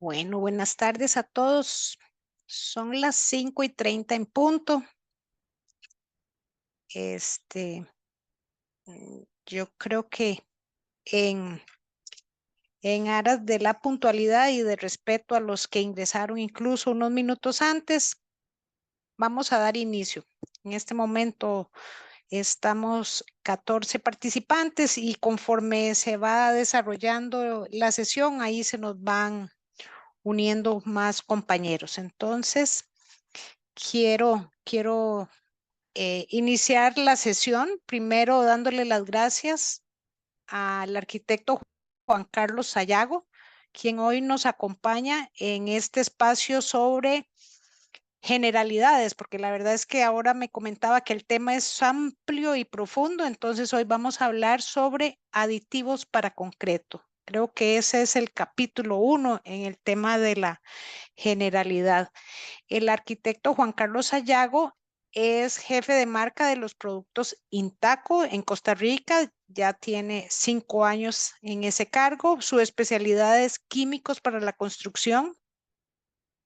Bueno, buenas tardes a todos. Son las 5:30 en punto. Este, yo creo que en, en aras de la puntualidad y de respeto a los que ingresaron incluso unos minutos antes, vamos a dar inicio. En este momento estamos 14 participantes y conforme se va desarrollando la sesión, ahí se nos van uniendo más compañeros. Entonces, quiero iniciar la sesión, primero dándole las gracias al arquitecto Juan Carlos Sayago, quien hoy nos acompaña en este espacio sobre generalidades, porque la verdad es que ahora me comentaba que el tema es amplio y profundo, entonces hoy vamos a hablar sobre aditivos para concreto. Creo que ese es el capítulo 1 en el tema de la generalidad. El arquitecto Juan Carlos Sayago es jefe de marca de los productos Intaco en Costa Rica. Ya tiene 5 años en ese cargo. Su especialidad es químicos para la construcción.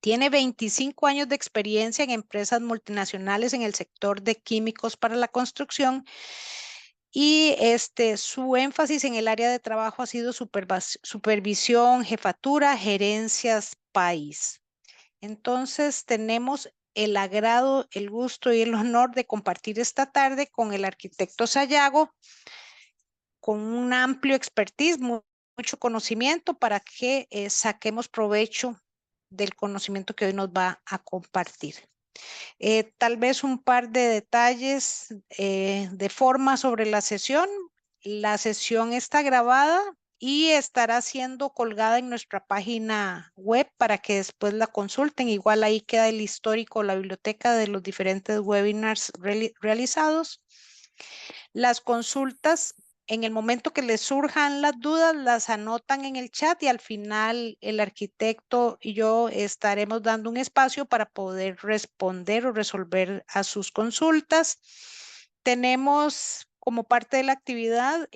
Tiene 25 años de experiencia en empresas multinacionales en el sector de químicos para la construcción y su énfasis en el área de trabajo ha sido supervisión, jefatura, gerencias, país. Entonces tenemos el agrado, el gusto y el honor de compartir esta tarde con el arquitecto Sayago, con un amplio expertise, mucho conocimiento para que saquemos provecho del conocimiento que hoy nos va a compartir. Tal vez un par de detalles de forma sobre la sesión. La sesión está grabada y estará siendo colgada en nuestra página web para que después la consulten. Igual ahí queda el histórico, la biblioteca de los diferentes webinars realizados. Las consultas, en el momento que les surjan las dudas, las anotan en el chat y al final el arquitecto y yo estaremos dando un espacio para poder responder o resolver a sus consultas. Tenemos como parte de la actividad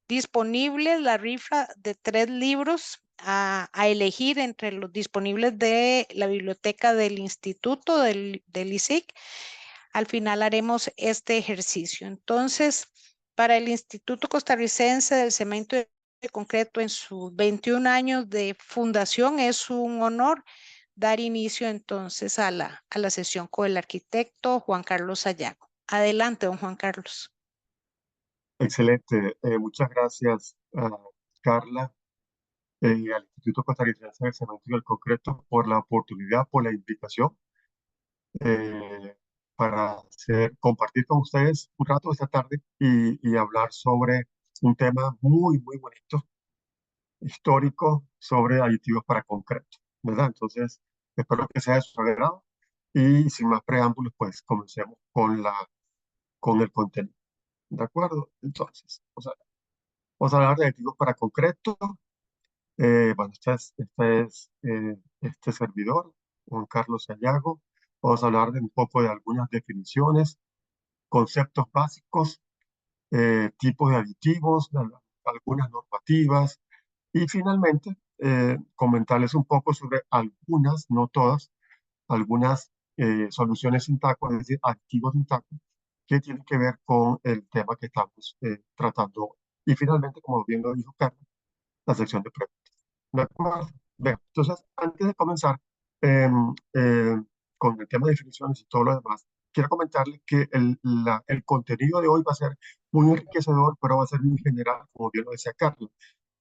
disponible la rifa de 3 libros a elegir entre los disponibles de la biblioteca del instituto del ISIC. Al final haremos este ejercicio. Entonces, para el Instituto Costarricense del Cemento de Concreto en sus 21 años de fundación, es un honor dar inicio entonces a la sesión con el arquitecto Juan Carlos Sayago. Adelante, don Juan Carlos. Excelente. Muchas gracias a Carla y al Instituto Costarricense del Cemento y del Concreto por la oportunidad, por la invitación eh, para compartir con ustedes un rato esta tarde y hablar sobre un tema muy, muy bonito, histórico, sobre aditivos para concreto, ¿verdad? Entonces, espero que sea de su agrado y sin más preámbulos, pues comencemos con el contenido. ¿De acuerdo? Entonces, vamos a hablar de aditivos para concreto. Bueno, este servidor, Juan Carlos Sayago. Vamos a hablar de un poco de algunas definiciones, conceptos básicos, tipos de aditivos, algunas normativas y finalmente comentarles un poco sobre algunas, no todas, algunas soluciones Intaco, es decir, activos Intaco, que tienen que ver con el tema que estamos tratando. Y finalmente, como bien lo dijo Carlos, la sección de preguntas. ¿De acuerdo? Bien, entonces, antes de comenzar con el tema de definiciones y todo lo demás, quiero comentarles que el contenido de hoy va a ser muy enriquecedor, pero va a ser muy general, como bien lo decía Carlos.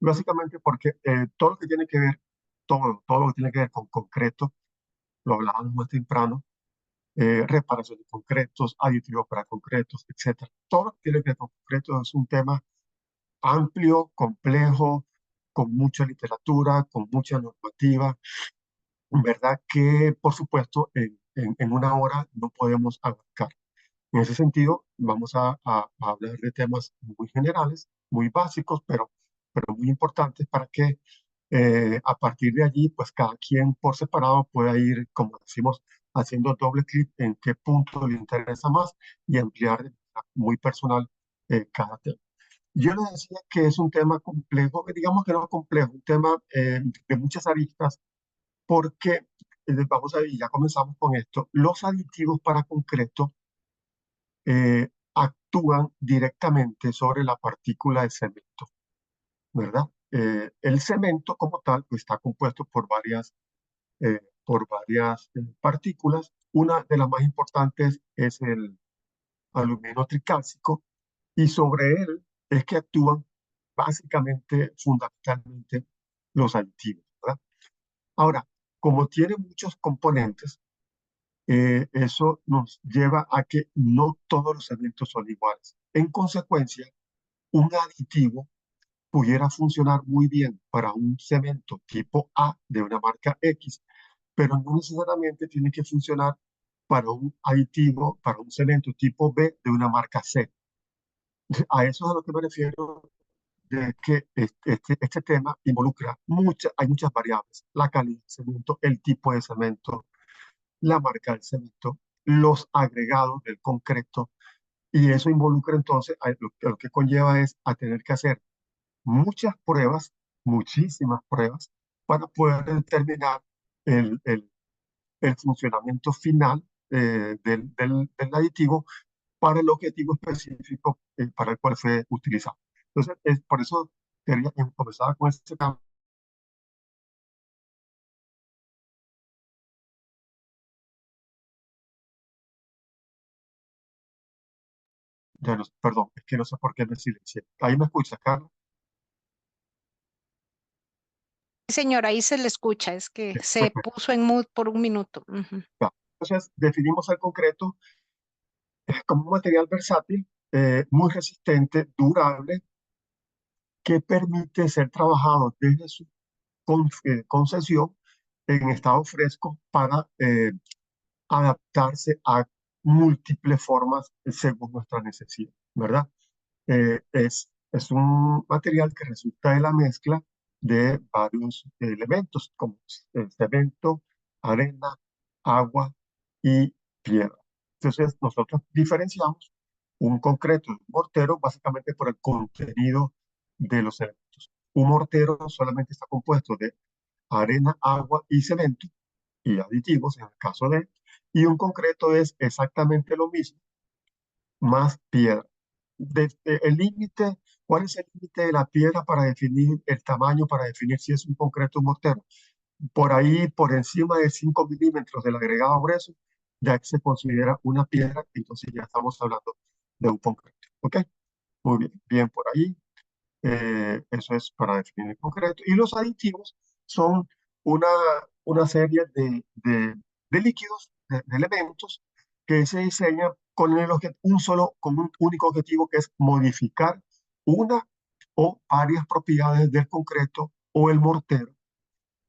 Básicamente porque todo lo que tiene que ver, todo lo que tiene que ver con concreto, lo hablábamos más temprano, reparación de concretos, aditivos para concretos, etcétera. Todo lo que tiene que ver con concretos es un tema amplio, complejo, con mucha literatura, con mucha normativa, ¿verdad? Que, por supuesto, en una hora no podemos abarcar. En ese sentido, vamos a hablar de temas muy generales, muy básicos, pero muy importantes para que a partir de allí, pues cada quien por separado pueda ir, como decimos, haciendo doble clic en qué punto le interesa más y ampliar de manera muy personal cada tema. Yo les decía que es un tema complejo, digamos que no complejo, un tema de muchas aristas, porque vamos a ver, y ya comenzamos con esto, los aditivos para concreto actúan directamente sobre la partícula de cemento, ¿verdad? El cemento como tal pues, está compuesto por varias partículas. Una de las más importantes es el aluminio tricálcico y sobre él es que actúan básicamente, fundamentalmente, los aditivos, ¿verdad? Ahora, como tiene muchos componentes, eso nos lleva a que no todos los elementos son iguales. En consecuencia, un aditivo pudiera funcionar muy bien para un cemento tipo A de una marca X, pero no necesariamente tiene que funcionar para un aditivo, para un cemento tipo B de una marca C. A eso es a lo que me refiero de que este tema involucra hay muchas variables, la calidad del cemento, el tipo de cemento, la marca del cemento, los agregados del concreto, y eso involucra entonces, lo que conlleva es a tener que hacer muchas pruebas, muchísimas pruebas, para poder determinar el, el, el funcionamiento final del aditivo para el objetivo específico para el cual fue utilizado. Entonces, es por eso quería comenzar con este tema. Perdón, es que no sé por qué me silencié. Ahí me escuchas, Carlos. Sí, señora, ahí se le escucha, es que se Perfecto. puso en mute por un minuto. Ujú. Entonces, definimos el concreto como un material versátil, muy resistente, durable, que permite ser trabajado desde su concesión en estado fresco para adaptarse a múltiples formas según nuestra necesidad, ¿verdad? Es un material que resulta de la mezcla de varios elementos como el cemento, arena, agua y piedra. Entonces, nosotros diferenciamos un concreto de un mortero básicamente por el contenido de los elementos. Un mortero solamente está compuesto de arena, agua y cemento y aditivos en el caso y un concreto es exactamente lo mismo, más piedra. El límite, ¿cuál es el límite de la piedra para definir el tamaño, para definir si es un concreto o un mortero? Por ahí, por encima de 5 milímetros del agregado grueso, ya que se considera una piedra, entonces ya estamos hablando de un concreto. ¿Ok? Muy bien, bien por ahí. Eso es para definir el concreto. Y los aditivos son una, una serie de líquidos, de elementos que se diseñan con con un único objetivo que es modificar una o varias propiedades del concreto o el mortero,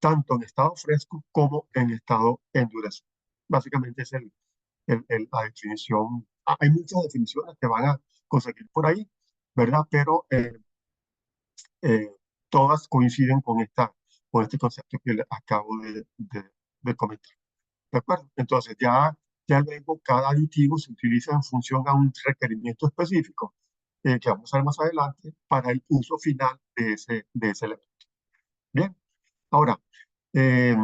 tanto en estado fresco como en estado endurecido. Básicamente es la definición. Hay muchas definiciones que van a conseguir por ahí, ¿verdad? Pero eh, todas coinciden con este concepto que le acabo de comentar. ¿De acuerdo? Entonces, ya luego cada aditivo se utiliza en función a un requerimiento específico que vamos a ver más adelante para el uso final de ese elemento. Bien, ahora, eh,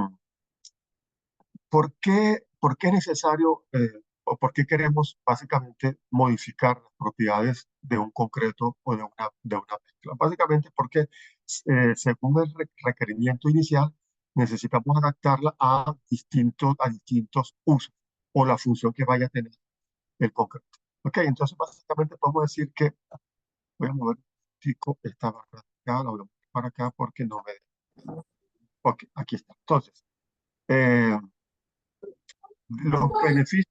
por qué es necesario o por qué queremos básicamente modificar las propiedades de un concreto o de una mezcla? Básicamente porque según el requerimiento inicial necesitamos adaptarla a distintos usos o la función que vaya a tener el concreto. Ok, entonces básicamente podemos decir que voy a mover un poquitico esta barra de acá, la voy a mover para acá porque no me... Ok, aquí está. Entonces, eh, los beneficios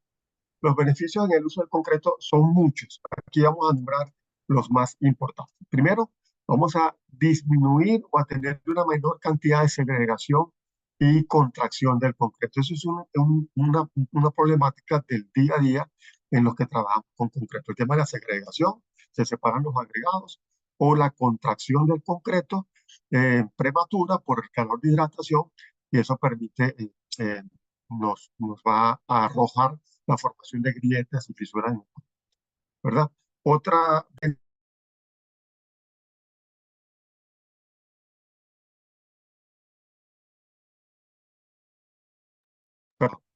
Los beneficios en el uso del concreto son muchos. Aquí vamos a nombrar los más importantes. Primero, vamos a disminuir o a tener una menor cantidad de segregación y contracción del concreto. Eso es una problemática del día a día en los que trabajamos con concreto. El tema de la segregación, se separan los agregados, o la contracción del concreto prematura por el calor de hidratación, y eso permite, nos va a arrojar la formación de grietas y fisuras, ¿verdad? Otra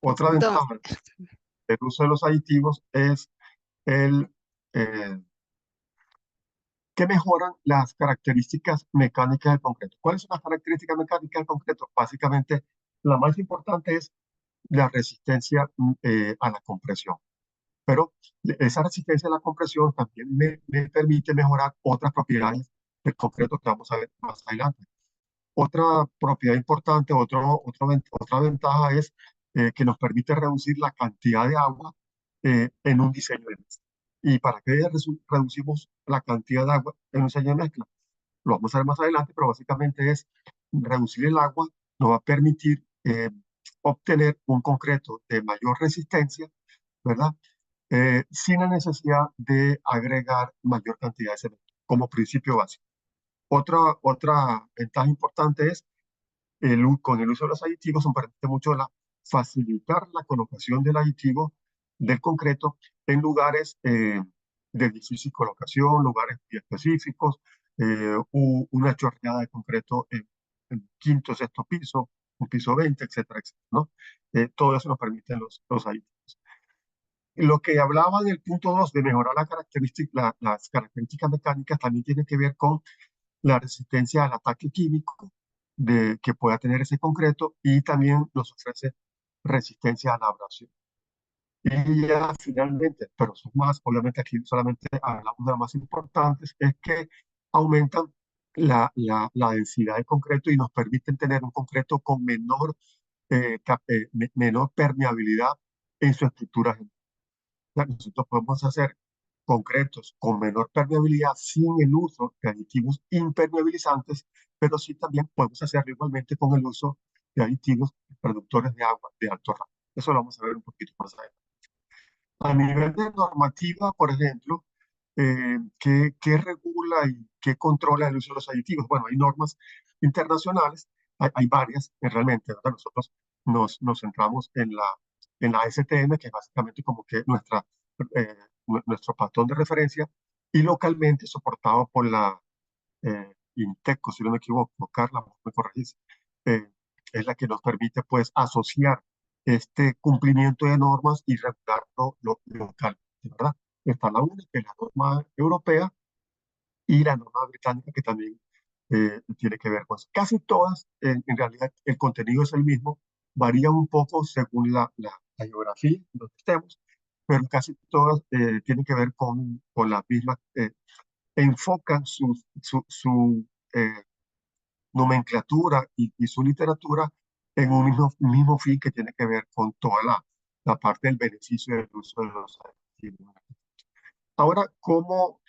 Otra Don, ventaja del uso de los aditivos es el que mejoran las características mecánicas del concreto. ¿Cuáles son las características mecánicas del concreto? Básicamente, la más importante es la resistencia a la compresión. Pero esa resistencia a la compresión también me permite mejorar otras propiedades del concreto que vamos a ver más adelante. Otra propiedad importante, otra ventaja es que nos permite reducir la cantidad de agua en un diseño de mezcla. ¿Y para qué reducimos la cantidad de agua en un diseño de mezcla? Lo vamos a ver más adelante, pero básicamente es reducir el agua, nos va a permitir obtener un concreto de mayor resistencia, ¿verdad? Sin la necesidad de agregar mayor cantidad de cemento, como principio básico. Otra ventaja importante es con el uso de los aditivos, nos permite mucho facilitar la colocación del aditivo del concreto en lugares de difícil colocación, lugares muy específicos, una chorreada de concreto en quinto, sexto piso, un piso 20, etcétera, etcétera, ¿no? Todo eso nos permiten los aditivos. Lo que hablaba en el punto 2 de mejorar las características mecánicas también tiene que ver con la resistencia al ataque químico que pueda tener ese concreto y también nos ofrece resistencia a la abrasión. Y ya finalmente, pero son más, obviamente aquí solamente hablamos de las más importantes, es que aumentan la densidad de concreto y nos permiten tener un concreto con menor permeabilidad en su estructura general. Nosotros podemos hacer concretos con menor permeabilidad sin el uso de aditivos impermeabilizantes, pero sí también podemos hacerlo igualmente con el uso de aditivos productores de agua de alto rango. Eso lo vamos a ver un poquito más adelante. A nivel de normativa, por ejemplo, ¿qué regula y qué controla el uso de los aditivos? Bueno, hay normas internacionales, hay varias realmente, ¿verdad? Nosotros nos centramos en la STM, que es básicamente como que eh, nuestro patrón de referencia, y localmente soportado por la INTECO, si no me equivoco, Carla, me corregís, eh, es la que nos permite pues asociar este cumplimiento de normas y regularlo local, ¿verdad? Está la una, que es la norma europea, y la norma británica, que también tiene que ver con eso. Casi todas, en realidad, el contenido es el mismo, varía un poco según la geografía donde estemos, pero casi todas tienen que ver con la misma, enfocan su nomenclatura y su literatura en un mismo fin que tiene que ver con toda la parte del beneficio del uso de los aditivos. Ahora, ¿cómo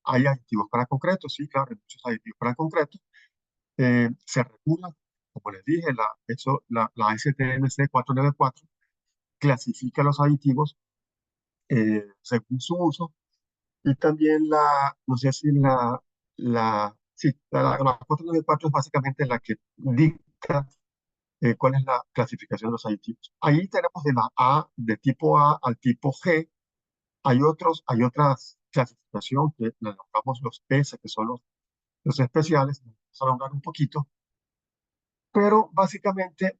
hay aditivos para concreto? Sí, claro, hay muchos aditivos para concreto. Se regula, como les dije, la STMC 494 clasifica los aditivos según su uso y también no sé si sí, la 494 es básicamente la que dicta cuál es la clasificación de los aditivos. Ahí tenemos de tipo A al tipo G. Hay otras clasificaciones que le llamamos los S, que son los especiales. Vamos a hablar un poquito. Pero básicamente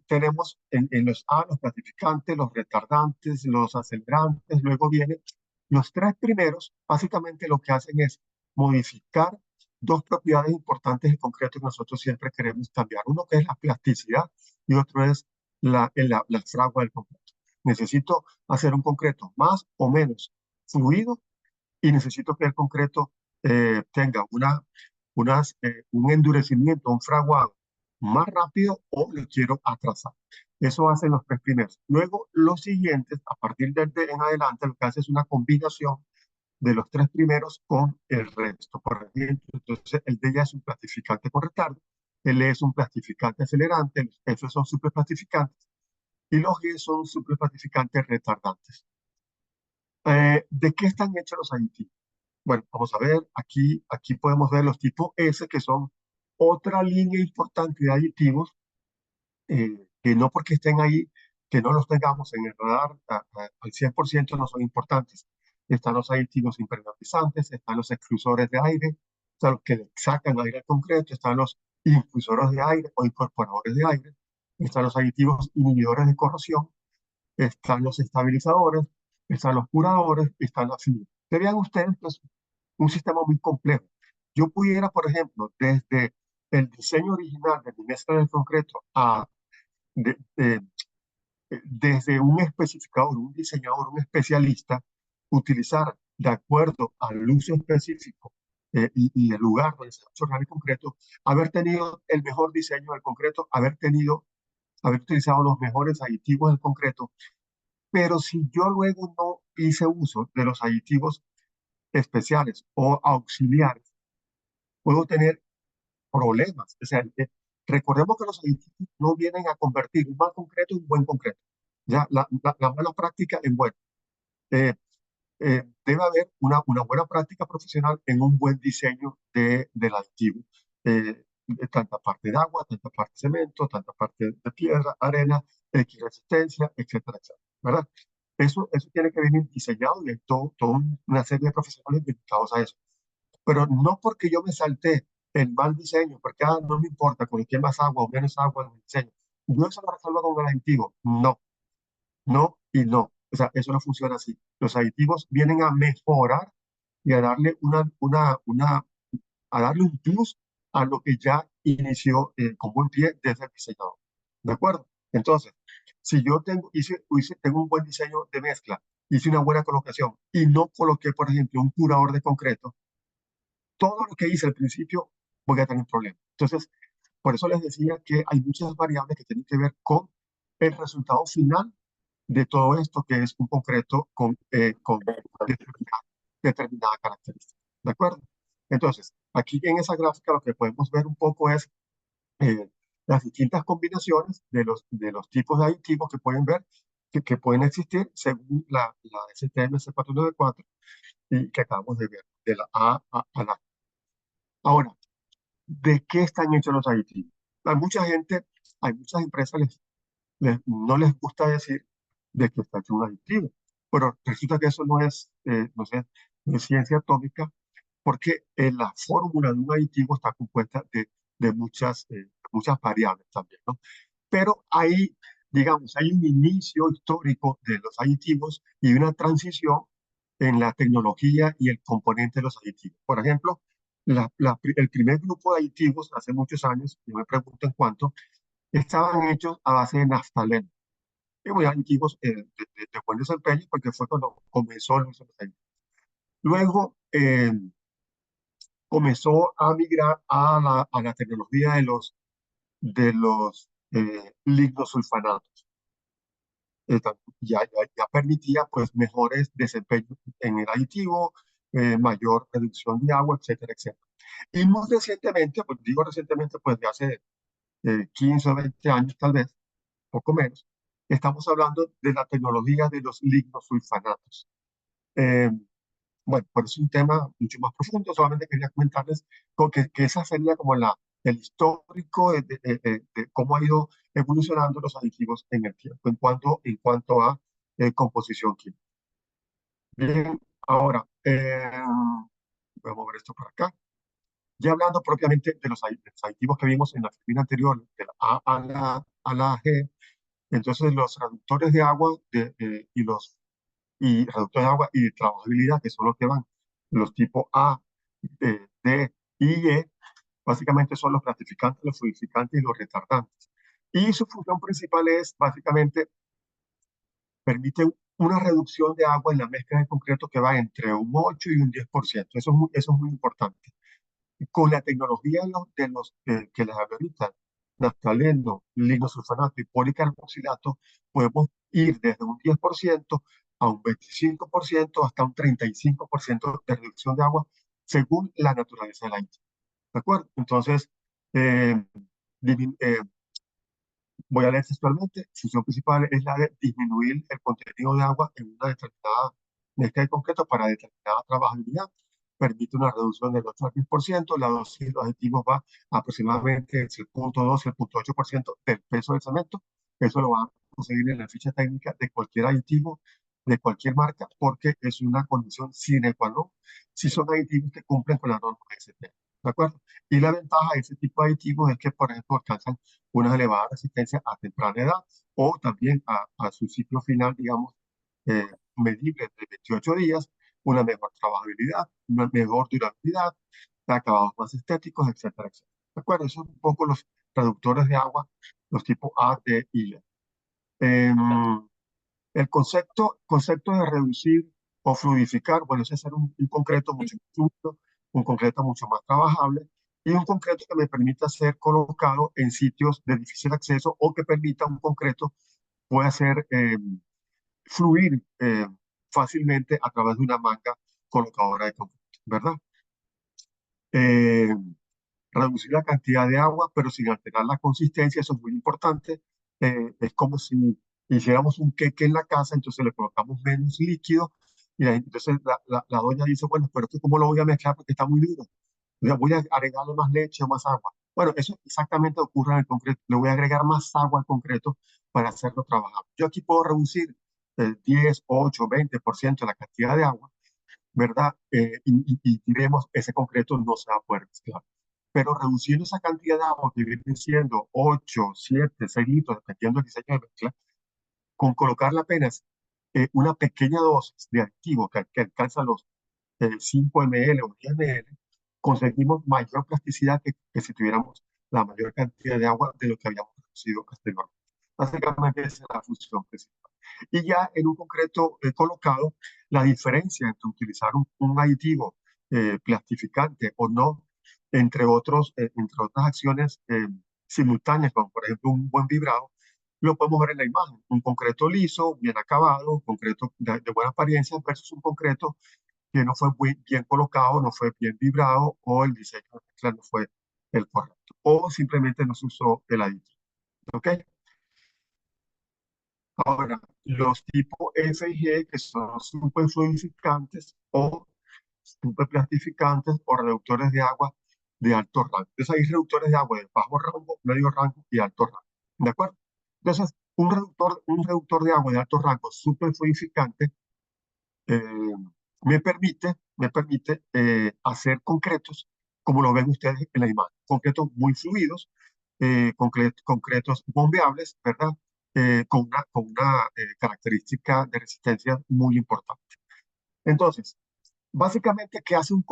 tenemos en los A los clasificantes, los retardantes, los acelerantes, luego vienen los tres primeros, básicamente lo que hacen es modificar dos propiedades importantes en concreto que nosotros siempre queremos cambiar. Uno que es la plasticidad y otro es la fragua del concreto. Necesito hacer un concreto más o menos fluido y necesito que el concreto tenga un endurecimiento, un fraguado más rápido o lo quiero atrasar. Eso hacen los tres primeros. Luego, los siguientes, a partir en adelante, lo que hace es una combinación de los tres primeros con el resto. Por ejemplo, entonces el D ya es un plastificante con retardo, el E es un plastificante acelerante, los F son superplastificantes y los G son superplastificantes retardantes. ¿De qué están hechos los aditivos? Bueno, vamos a ver, aquí podemos ver los tipos S, que son otra línea importante de aditivos, que no porque estén ahí, que no los tengamos en el radar al 100% no son importantes. Están los aditivos impermeabilizantes, están los exclusores de aire, están los que sacan aire al concreto, están los infusores de aire o incorporadores de aire, están los aditivos inhibidores de corrosión, están los estabilizadores, están los curadores, están las fibras. Que vean ustedes que es un sistema muy complejo. Yo pudiera, por ejemplo, desde el diseño original de mi mezcla de concreto de- de- desde un especificador, un diseñador, un especialista, utilizar de acuerdo al uso específico y el lugar donde se va a chorrear el concreto, haber tenido el mejor diseño del concreto, haber utilizado los mejores aditivos del concreto, pero si yo luego no hice uso de los aditivos especiales o auxiliares, puedo tener problemas. O sea, recordemos que los aditivos no vienen a convertir un mal concreto en buen concreto. Ya, la mala práctica en bueno. Eh, Debe haber una buena práctica profesional en un buen diseño del aditivo. De tanta parte de agua, tanta parte de cemento, tanta parte de piedra, arena, X resistencia, etcétera, etcétera. ¿Verdad? Eso tiene que venir diseñado y hay toda una serie de profesionales dedicados a eso. Pero no porque yo me salté el mal diseño, porque no me importa, coloqué más agua o menos agua en el diseño. Yo eso lo resuelvo con el aditivo. No, no y no. O sea, eso no funciona así. Los aditivos vienen a mejorar y a darle a darle un plus a lo que ya inició con buen pie desde el diseñador. ¿De acuerdo? Entonces, si yo tengo un buen diseño de mezcla, hice una buena colocación y no coloqué, por ejemplo, un curador de concreto, todo lo que hice al principio voy a tener problemas. Entonces, por eso les decía que hay muchas variables que tienen que ver con el resultado final de todo esto, que es un concreto con determinada característica. ¿De acuerdo? Entonces, aquí en esa gráfica lo que podemos ver un poco es eh, las distintas combinaciones de los tipos de aditivos que pueden ver, que pueden existir según la STM C494 y que acabamos de ver, de la A la. Ahora, ¿de qué están hechos los aditivos? Hay mucha gente, hay muchas empresas no les gusta decir de qué está hecho un aditivo, pero resulta que eso no es ciencia atómica porque la fórmula de un aditivo está compuesta de muchas variables también, ¿no? Pero digamos, hay un inicio histórico de los aditivos y una transición en la tecnología y el componente de los aditivos. Por ejemplo, el primer grupo de aditivos hace muchos años, yo me pregunto en cuánto, estaban hechos a base de naftaleno. Y muy aditivos de buen desempeño porque fue cuando comenzó el uso de los aditivos. Luego comenzó a migrar a la tecnología de los lignosulfanatos. Ya permitía pues mejores desempeños en el aditivo, mayor reducción de agua, etcétera, etcétera. Y muy recientemente, pues digo recientemente, pues de hace 15 o 20 años tal vez, poco menos, estamos hablando de la tecnología de los lignosulfanatos. Eh, bueno, por eso es un tema mucho más profundo, solamente quería comentarles que esa sería como el histórico de cómo ha ido evolucionando los aditivos en el tiempo, en cuanto a composición química. Bien, ahora, voy a mover esto para acá. Ya hablando propiamente de los aditivos que vimos en la filmina anterior, de la A a la G, entonces los reductores de agua y reductores de agua y de trabajabilidad, que son los que van, los tipos A, D y E, básicamente son los gratificantes, los fluidificantes y los retardantes. Y su función principal es, básicamente, permite una reducción de agua en la mezcla de concreto que va entre un 8 y un 10%. Eso es muy importante. Con la tecnología que les hablé ahorita, naftaleno, lignosulfonato y policarboxilato, podemos ir desde un 10% a un 25% hasta un 35% de reducción de agua según la naturaleza del aire. ¿De acuerdo? Entonces, eh, voy a leer textualmente. Su función principal es la de disminuir el contenido de agua en una determinada mezcla de concreto para determinada trabajabilidad. Permite una reducción del 8 al 10%. La dosis de los aditivos va aproximadamente entre el 0,2 y el 0,8% del peso del cemento. Eso lo van a conseguir en la ficha técnica de cualquier aditivo, de cualquier marca, porque es una condición sine qua non si son aditivos que cumplen con la norma ST. ¿de acuerdo? Y la ventaja de ese tipo de aditivos es que, por ejemplo, alcanzan una elevada resistencia a temprana edad o también a su ciclo final, digamos, medible de 28 días, una mejor trabajabilidad, una mejor durabilidad, acabados más estéticos, etcétera, etcétera. ¿De acuerdo? Esos son un poco los reductores de agua, los tipos A, D y E. Em, el concepto de reducir o fluidificar, bueno, es hacer un concreto mucho más justo, un concreto mucho más trabajable y un concreto que me permita ser colocado en sitios de difícil acceso o que permita un concreto pueda ser fluir fácilmente a través de una manga colocadora de concreto, ¿verdad? Eh, reducir la cantidad de agua, pero sin alterar la consistencia, eso es muy importante. Es como si hiciéramos un queque en la casa, entonces le colocamos menos líquido y entonces la doña dice, bueno, pero que ¿cómo lo voy a mezclar? Porque está muy duro. Voy a agregarle más leche o más agua. Bueno, eso exactamente ocurre en el concreto. Le voy a agregar más agua al concreto para hacerlo trabajar. Yo aquí puedo reducir el 10, 8, 20% de la cantidad de agua, ¿verdad? Y diremos, ese concreto no se va a poder mezclar. Pero reduciendo esa cantidad de agua que viene siendo 8, 7, 6 litros, dependiendo del diseño de mezcla, con colocarle apenas una pequeña dosis de aditivo que alcanza los 5 ml o 10 ml, conseguimos mayor plasticidad que si tuviéramos la mayor cantidad de agua de lo que habíamos reducido anteriormente. Básicamente esa es la función principal. Y ya en un concreto colocado, la diferencia entre utilizar un aditivo plastificante o no, entre otras acciones simultáneas, como por ejemplo un buen vibrado, lo podemos ver en la imagen. Un concreto liso, bien acabado, un concreto de buena apariencia versus un concreto que no fue muy bien colocado, no fue bien vibrado o el diseño de mezcla no fue el correcto o simplemente no se usó el aditivo. ¿Ok? Ahora, los tipos F y G, que son superfluidificantes o superplastificantes o reductores de agua de alto rango. Entonces, hay reductores de agua de bajo rango, medio rango y alto rango. ¿De acuerdo? Entonces, un reductor de agua de alto rango superfluidificante eh, me permite hacer concretos, como lo ven ustedes en la imagen, concretos muy fluidos, concretos bombeables, ¿verdad? Con una característica de resistencia muy importante. Entonces, básicamente, ¿qué hace un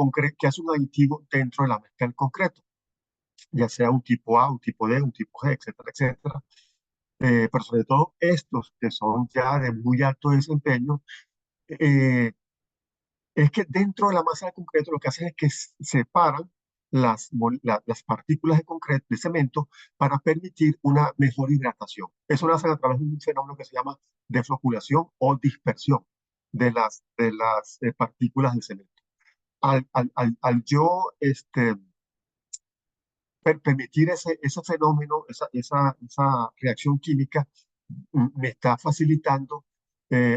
aditivo dentro de la mezcla del concreto? Ya sea un tipo A, un tipo D, un tipo G, etcétera, etcétera. Pero sobre todo estos que son ya de muy alto desempeño, eh, es que dentro de la masa de concreto lo que hacen es que separan las partículas de concreto, de cemento, para permitir una mejor hidratación. Eso lo hacen a través de un fenómeno que se llama defloculación o dispersión de las partículas de cemento. Al yo permitir ese fenómeno, esa reacción química, me está facilitando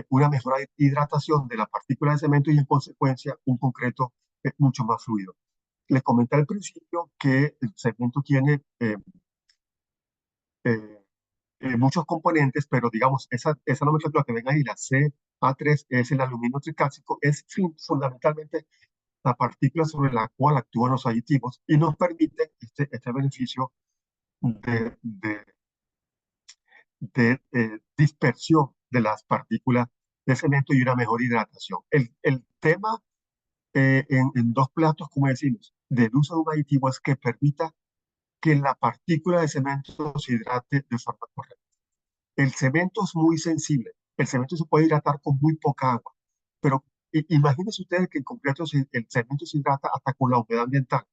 una mejor hidratación de la partícula de cemento y en consecuencia un concreto mucho más fluido. Les comenté al principio que el cemento tiene eh, muchos componentes, pero digamos, esa nomenclatura que ven ahí, la CA3, es el aluminio tricálcico, es fundamentalmente la partícula sobre la cual actúan los aditivos y nos permite este beneficio de dispersión de las partículas de cemento y una mejor hidratación. El tema en dos platos, como decimos, del uso de un aditivo es que permita que la partícula de cemento se hidrate de forma correcta. El cemento es muy sensible. El cemento se puede hidratar con muy poca agua, pero imagínense ustedes que en concreto el cemento se hidrata hasta con la humedad ambiental.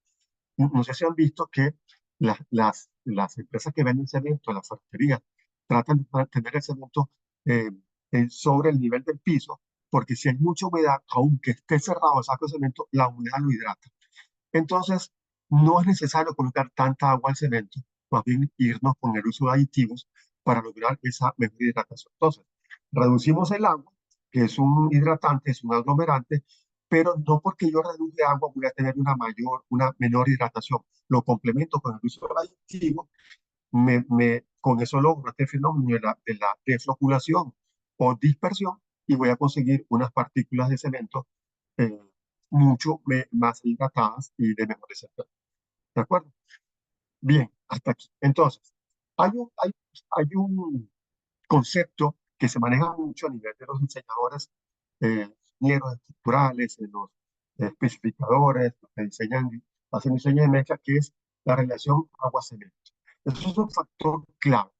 No sé si han visto que las empresas que venden cemento, las ferreterías, tratan de mantener el cemento eh, sobre el nivel del piso, porque si hay mucha humedad, aunque esté cerrado el saco de cemento, la humedad lo hidrata. Entonces, no es necesario colocar tanta agua al cemento, más bien irnos con el uso de aditivos para lograr esa mejor hidratación. Entonces, reducimos el agua, que es un hidratante, es un aglomerante, pero no porque yo reduje agua voy a tener una menor hidratación. Lo complemento con el uso del aditivo, con eso logro este fenómeno de la defloculación o dispersión y voy a conseguir unas partículas de cemento eh, mucho más hidratadas y de mejor desempeño. ¿De acuerdo? Bien, hasta aquí. Entonces, hay un, hay, hay un concepto que se maneja mucho a nivel de los diseñadores, ingenieros estructurales, los especificadores, los que diseñan, hacen diseño de mezcla, que es la relación agua-cemento. Eso es un factor clave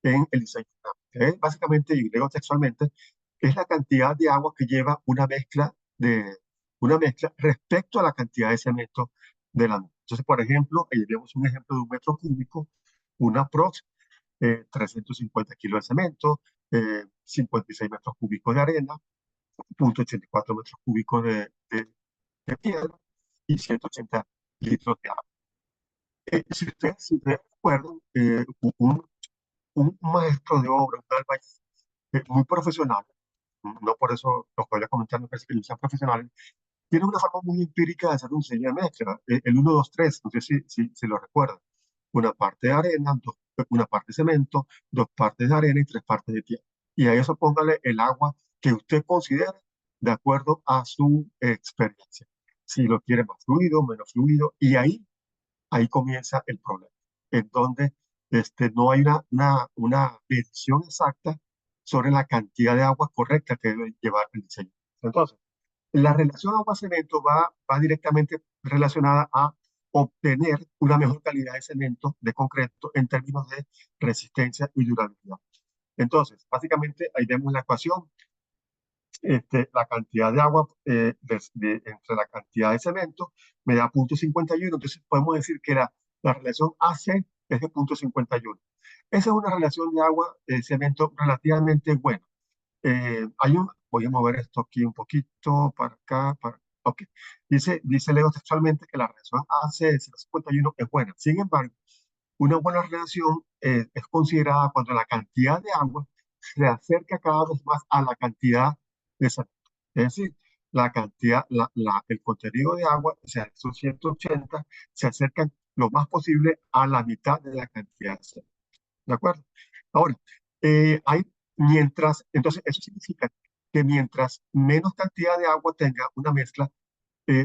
en el diseño, que es básicamente, y leo textualmente, es la cantidad de agua que lleva una mezcla respecto a la cantidad de cemento de la misma. Entonces, por ejemplo, ahí vemos un ejemplo de un metro cúbico, una prox, 350 kilos de cemento, 56 metros cúbicos de arena, 0.84 metros cúbicos de piedra y 180 litros de agua. Si ustedes recuerdan, un maestro de obra, un albañil muy profesional, no por eso los voy a comentar, me parece que ellos sean profesionales, tiene una forma muy empírica de hacer un diseño de mezcla, el 1, 2, 3, no sé si lo recuerdan. Una parte de arena, una parte de cemento, dos partes de arena y tres partes de tierra. Y a eso póngale el agua que usted considere de acuerdo a su experiencia. Si lo quiere más fluido, menos fluido, y ahí comienza el problema, en donde no hay una medición exacta sobre la cantidad de agua correcta que debe llevar el diseño. Entonces, la relación agua-cemento va directamente relacionada a obtener una mejor calidad de cemento, de concreto, en términos de resistencia y durabilidad. Entonces, básicamente, ahí vemos la ecuación, la cantidad de agua entre la cantidad de cemento me da 0.51. Entonces, podemos decir que la relación AC es de 0.51. Esa es una relación de agua-cemento relativamente buena. Voy a mover esto aquí un poquito, para acá, ok. Leo textualmente que la relación AC de 0.51 es buena. Sin embargo, una buena relación es considerada cuando la cantidad de agua se acerca cada vez más a la cantidad de cemento. Es decir, el contenido de agua, o sea, esos 180, se acercan lo más posible a la mitad de la cantidad de cemento. ¿De acuerdo? Ahora, entonces eso significa que mientras menos cantidad de agua tenga una mezcla,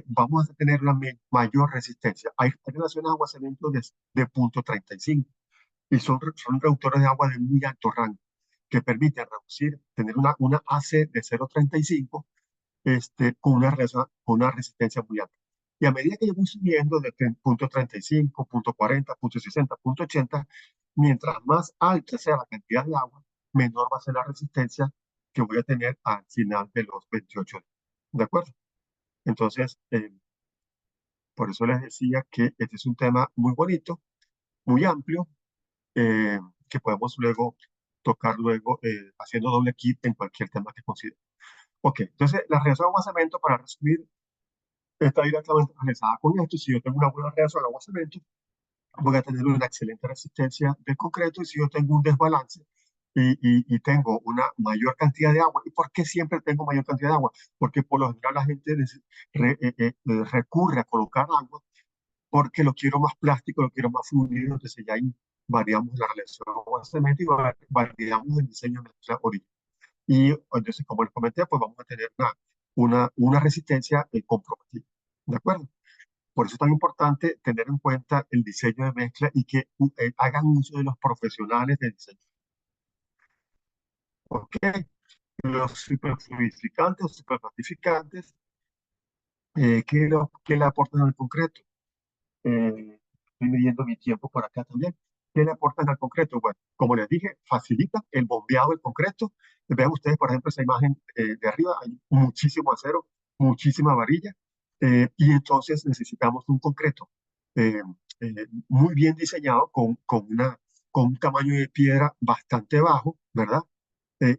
vamos a tener una mayor resistencia. Hay relaciones agua-cemento de 0.35 y son reductores de agua de muy alto rango que permiten tener una AC de 0.35 con una resistencia muy alta. Y a medida que yo voy subiendo de 0.35, 0.40, 0.60, 0.80, mientras más alta sea la cantidad de agua, menor va a ser la resistencia que voy a tener al final de los 28 días. ¿De acuerdo? Entonces, por eso les decía que este es un tema muy bonito, muy amplio, eh, que podemos luego tocar haciendo doble clic en cualquier tema que considere. Ok, entonces la reacción de aguacemento, para resumir, está directamente relacionada con esto. Si yo tengo una buena reacción al aguacemento, voy a tener una excelente resistencia del concreto. Y si yo tengo un desbalance y tengo una mayor cantidad de agua, ¿y por qué siempre tengo mayor cantidad de agua? Porque por lo general la gente recurre a colocar agua porque lo quiero más plástico, lo quiero más fluido. Entonces ya ahí variamos la relación agua-cemento y variamos el diseño de nuestra orilla. Y entonces, como les comenté, pues vamos a tener una resistencia comprometida. ¿De acuerdo? Por eso es tan importante tener en cuenta el diseño de mezcla y que hagan uso de los profesionales de diseño. ¿Ok? Los superfluidificantes o superplatificantes, ¿qué le aportan al concreto? Estoy midiendo mi tiempo por acá también. ¿Qué le aportan al concreto? Bueno, como les dije, facilita el bombeado del concreto. Vean ustedes, por ejemplo, esa imagen de arriba, hay muchísimo acero, muchísima varilla, y entonces necesitamos un concreto eh, muy bien diseñado con un tamaño de piedra bastante bajo, ¿verdad?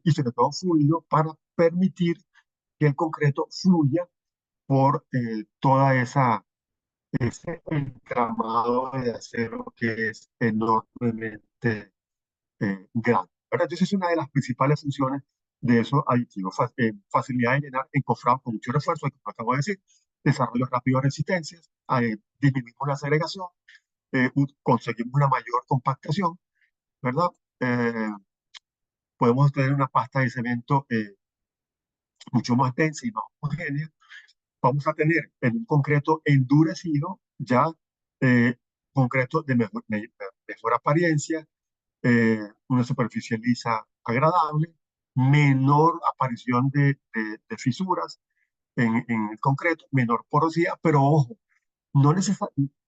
Y sobre todo fluido para permitir que el concreto fluya por toda ese entramado de acero que es enormemente grande, ¿verdad? Entonces es una de las principales funciones de esos aditivos. Facilidad de llenar encofrado con mucho refuerzo, como acabo de decir, desarrollo rápido de resistencias, disminuimos la segregación, conseguimos una mayor compactación, ¿verdad? Eh, Podemos tener una pasta de cemento mucho más densa y más homogénea. Vamos a tener en un concreto endurecido ya concreto de mejor apariencia, una superficie lisa agradable, menor aparición de fisuras en el concreto, menor porosidad, pero ojo, no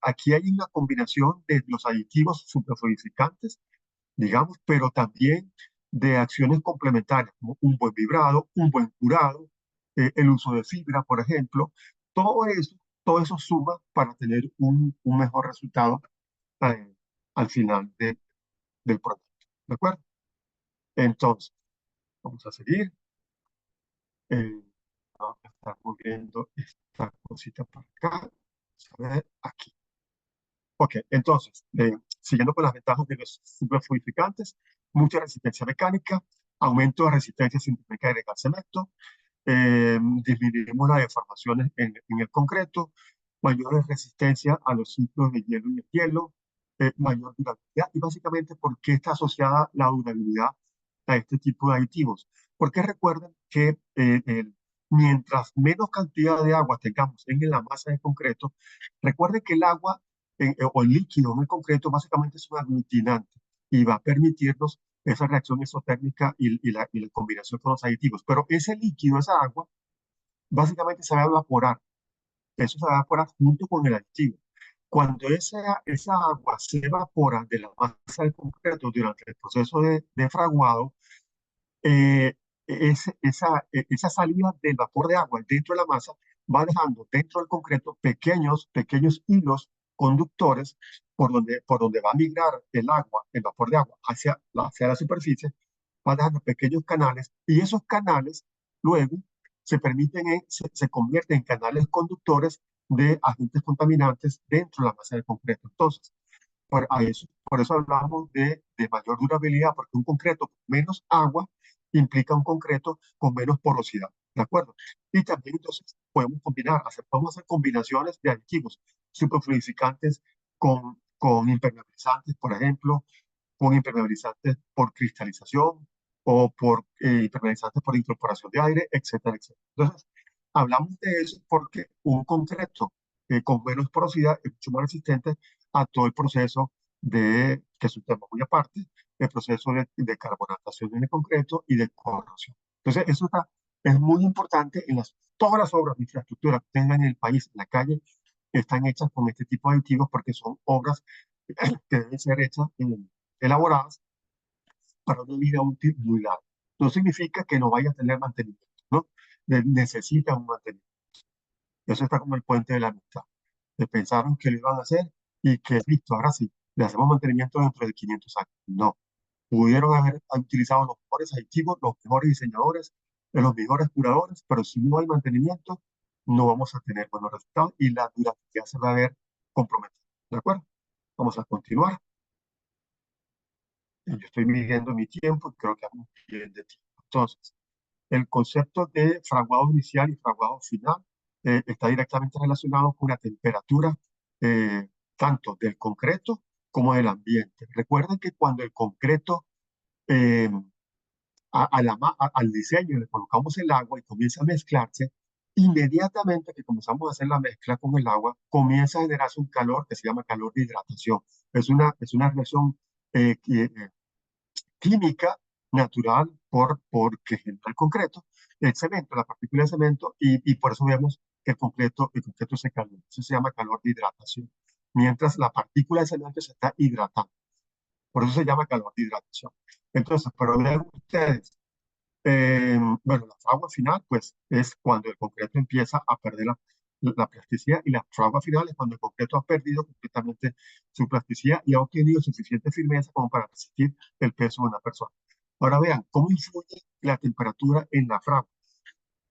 aquí hay una combinación de los aditivos superfluidificantes, digamos, pero también de acciones complementarias, como un buen vibrado, un buen curado, el uso de fibra, por ejemplo. Todo eso, todo eso suma para tener un mejor resultado eh, al final del producto. ¿De acuerdo? Entonces, vamos a seguir. Vamos a estar moviendo esta cosita para acá. Vamos a ver aquí. Ok, entonces, siguiendo con las ventajas de los superfluidificantes, mucha resistencia mecánica, aumento de resistencia sintética de cemento, disminuimos las deformaciones en el concreto, mayor resistencia a los ciclos de hielo y el hielo, mayor durabilidad. Y básicamente, ¿por qué está asociada la durabilidad a este tipo de aditivos? Porque recuerden que mientras menos cantidad de agua tengamos en la masa de concreto, recuerden que el agua o el líquido en el concreto básicamente es un aglutinante y va a permitirnos esa reacción isotérmica y la combinación con los aditivos. Pero ese líquido, esa agua, básicamente se va a evaporar. Eso se va a evaporar junto con el aditivo. Cuando esa agua se evapora de la masa del concreto durante el proceso de fraguado, eh, esa salida del vapor de agua dentro de la masa va dejando dentro del concreto pequeños hilos conductores por donde va a migrar el agua, el vapor de agua hacia la superficie, va dejando pequeños canales y esos canales luego se convierten en canales conductores de agentes contaminantes dentro de la masa del concreto. Entonces, por eso hablamos de mayor durabilidad, porque un concreto con menos agua implica un concreto con menos porosidad, ¿de acuerdo? Y también entonces podemos hacer combinaciones de aditivos superfluidificantes con impermeabilizantes, por ejemplo, con impermeabilizantes por cristalización o por impermeabilizantes por incorporación de aire, etcétera, etcétera. Entonces, hablamos de eso porque un concreto con menos porosidad es mucho más resistente a todo el proceso que es un tema muy aparte, el proceso de carbonatación en el concreto y de corrosión. Entonces, es muy importante todas las obras de infraestructura que tengan en el país, en la calle, están hechas con este tipo de aditivos porque son obras que deben ser hechas, elaboradas para una vida útil muy larga. No significa que no vaya a tener mantenimiento, ¿no? Necesita un mantenimiento. Eso está como el puente de la amistad. Que pensaron que lo iban a hacer y que listo, ahora sí, le hacemos mantenimiento dentro de 500 años. No, pudieron haber utilizado los mejores aditivos, los mejores diseñadores, los mejores curadores, pero si no hay mantenimiento, no vamos a tener buenos resultados y la durabilidad se va a ver comprometida. ¿De acuerdo? Vamos a continuar. Yo estoy midiendo mi tiempo y creo que vamos bien de tiempo. Entonces, el concepto de fraguado inicial y fraguado final está directamente relacionado con la temperatura eh, tanto del concreto como del ambiente. Recuerden que cuando el concreto eh, al diseño le colocamos el agua y comienza a mezclarse, inmediatamente que comenzamos a hacer la mezcla con el agua, comienza a generarse un calor que se llama calor de hidratación. Es una reacción química natural porque genera el concreto, el cemento, la partícula de cemento, y por eso vemos que el concreto se calienta. Eso se llama calor de hidratación. Mientras la partícula de cemento se está hidratando. Por eso se llama calor de hidratación. Entonces, pero vean ustedes, bueno, la fragua final, pues, es cuando el concreto empieza a perder la plasticidad, y la fragua final es cuando el concreto ha perdido completamente su plasticidad y ha obtenido suficiente firmeza como para resistir el peso de una persona. Ahora vean, ¿cómo influye la temperatura en la fragua?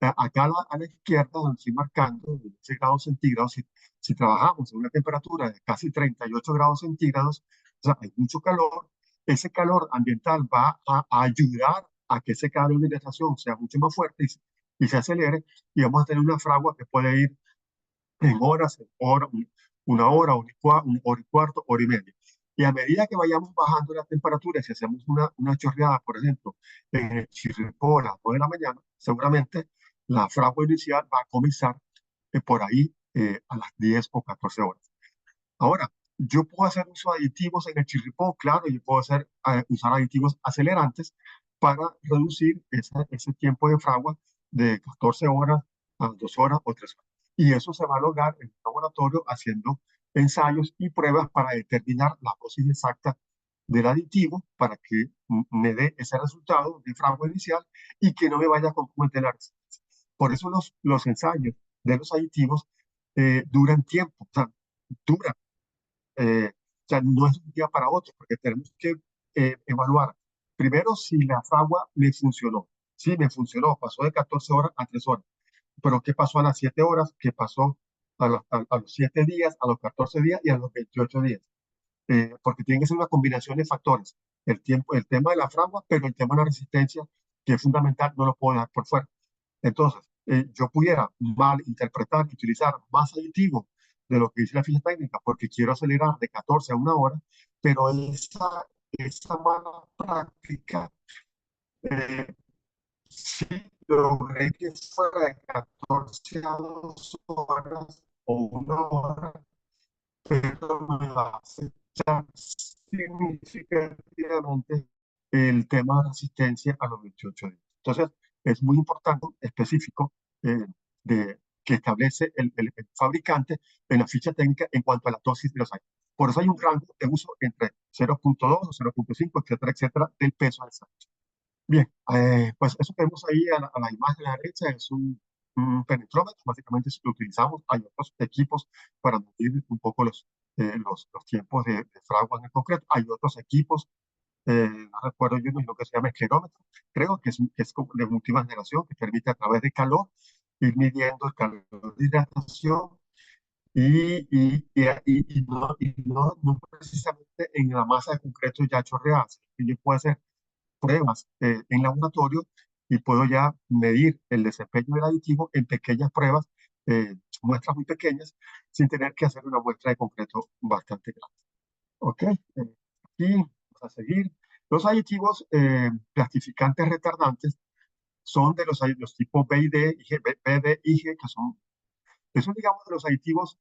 Acá a la izquierda, donde estoy marcando 16 grados centígrados, si trabajamos en una temperatura de casi 38 grados centígrados, o sea, hay mucho calor, ese calor ambiental va a ayudar a que ese cambio de hidratación sea mucho más fuerte y se acelere, y vamos a tener una fragua que puede ir en horas, una hora, una hora y cuarto, hora y media. Y a medida que vayamos bajando la temperatura, si hacemos una chorreada, por ejemplo, en el Chirripó a las 9 de la mañana, seguramente la fragua inicial va a comenzar por ahí a las 10 o 14 horas. Ahora, Yo puedo hacer uso de aditivos en el chirripó, claro, yo puedo usar aditivos acelerantes para reducir ese tiempo de fragua de 14 horas a 2 horas o 3 horas. Y eso se va a lograr en el laboratorio haciendo ensayos y pruebas para determinar la dosis exacta del aditivo para que me dé ese resultado de fragua inicial y que no me vaya a comprometer la resistencia. Por eso los ensayos de los aditivos duran tiempo, o sea, duran o sea, no es de un día para otro, porque tenemos que evaluar primero si la fragua me funcionó. Sí, me funcionó, pasó de 14 horas a 3 horas. Pero ¿qué pasó a las 7 horas? ¿Qué pasó a los 7 días, a los 14 días y a los 28 días? Porque tiene que ser una combinación de factores. El tiempo, el tema de la fragua, pero el tema de la resistencia, que es fundamental, no lo puedo dejar por fuera. Entonces, yo pudiera mal interpretar y utilizar más aditivo de lo que dice la ficha técnica porque quiero acelerar de 14 a 1 hora, pero esa mala práctica, eh, si logré que fuera de 14 a 2 horas o 1 hora, pero me va a afectar significativamente el tema de resistencia a los 28 días. Entonces, es muy importante, específico, eh, que establece el fabricante en la ficha técnica en cuanto a la dosis de los años. Por eso hay un rango de uso entre 0.2 o 0.5, etcétera, etcétera, del peso del sándwich. Bien, pues eso que vemos ahí a la imagen de la derecha es un penetrómetro, básicamente es lo que utilizamos. Hay otros equipos para medir un poco los tiempos de fragua en el concreto. Hay otros equipos, no recuerdo yo, uno que se llama esclerómetro, creo que es como de última generación, que permite a través de calor ir midiendo el calor de hidratación no precisamente en la masa de concreto ya chorreada, sino que yo puedo hacer pruebas en laboratorio y puedo ya medir el desempeño del aditivo en pequeñas pruebas, muestras muy pequeñas, sin tener que hacer una muestra de concreto bastante grande. Ok, aquí vamos a seguir. Los aditivos plastificantes retardantes son de los tipos B y D, B, D y G, que son, digamos, de los aditivos,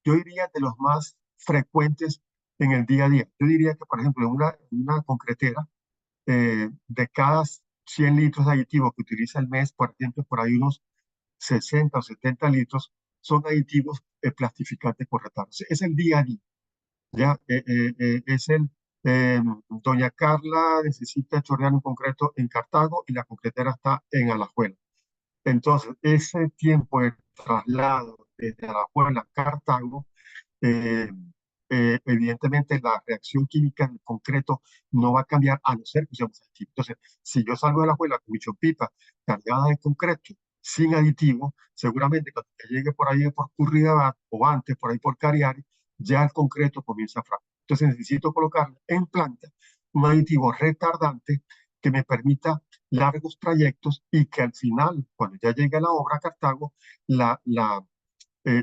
yo diría, de los más frecuentes en el día a día. Yo diría que, por ejemplo, en una concretera, de cada 100 litros de aditivo que utiliza el mes, por ejemplo, por ahí unos 60 o 70 litros son aditivos plastificantes por retardo. Es el día a día, ¿ya? Es doña Carla necesita chorrear un concreto en Cartago y la concretera está en Alajuela. Entonces, ese tiempo de traslado desde Alajuela a Cartago eh, evidentemente la reacción química del concreto no va a cambiar a no ser que usemos aditivo. Entonces, si yo salgo de la escuela con mi chopipa cargada de concreto sin aditivo, seguramente cuando llegue por ahí por Curridabat o antes por ahí por Cariari, ya el concreto comienza a fraguar. Entonces necesito colocar en planta un aditivo retardante que me permita largos trayectos y que al final, cuando ya llegue a la obra a Cartago,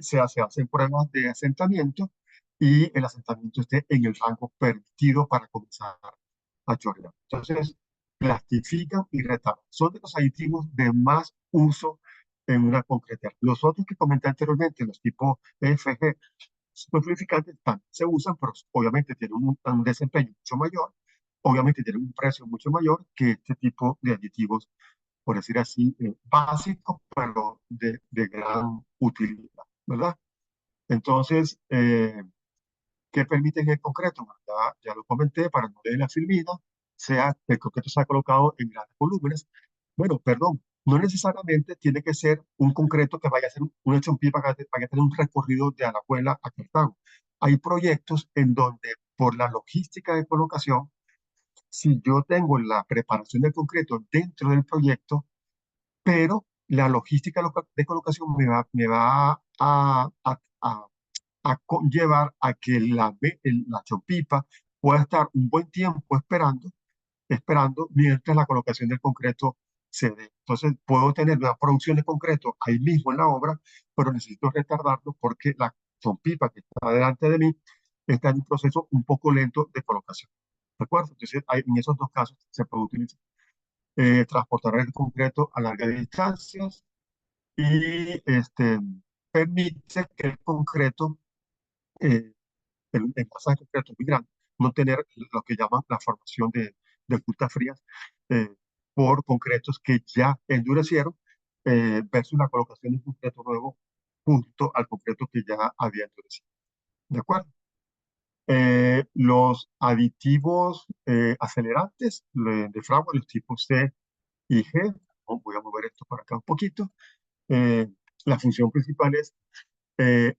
se hacen pruebas de asentamiento y el asentamiento esté en el rango permitido para comenzar a chorrear. Entonces, plastifican y retardan. Son de los aditivos de más uso en una concretera. Los otros que comenté anteriormente, los tipos FG, fluidificantes, también se usan, pero obviamente tienen un desempeño mucho mayor, obviamente tienen un precio mucho mayor que este tipo de aditivos, por decir así, básicos, pero de gran utilidad, ¿verdad? Entonces, ¿qué permiten en concreto? Bueno, ya lo comenté, para no leer la filmina, el concreto se ha colocado en grandes volúmenes. Bueno, perdón, no necesariamente tiene que ser un concreto que vaya a ser un hecho en pie para que vaya a tener un recorrido de Alajuela a Cartago. Hay proyectos en donde, por la logística de colocación, si yo tengo la preparación del concreto dentro del proyecto, pero la logística de colocación me va a conllevar a que la chopipa pueda estar un buen tiempo esperando mientras la colocación del concreto se dé. Entonces puedo tener una producción de concreto ahí mismo en la obra, pero necesito retardarlo porque la chopipa que está delante de mí está en un proceso un poco lento de colocación. ¿De acuerdo? Entonces en esos dos casos se puede utilizar. Transportar el concreto a largas distancias y permite que el concreto eh, en masas de concreto muy grandes, no tener lo que llaman la formación de ocultas frías eh, por concretos que ya endurecieron versus la colocación de un concreto nuevo junto al concreto que ya había endurecido. ¿De acuerdo? Los aditivos acelerantes de fragua, los tipos C y G, voy a mover esto para acá un poquito. La función principal es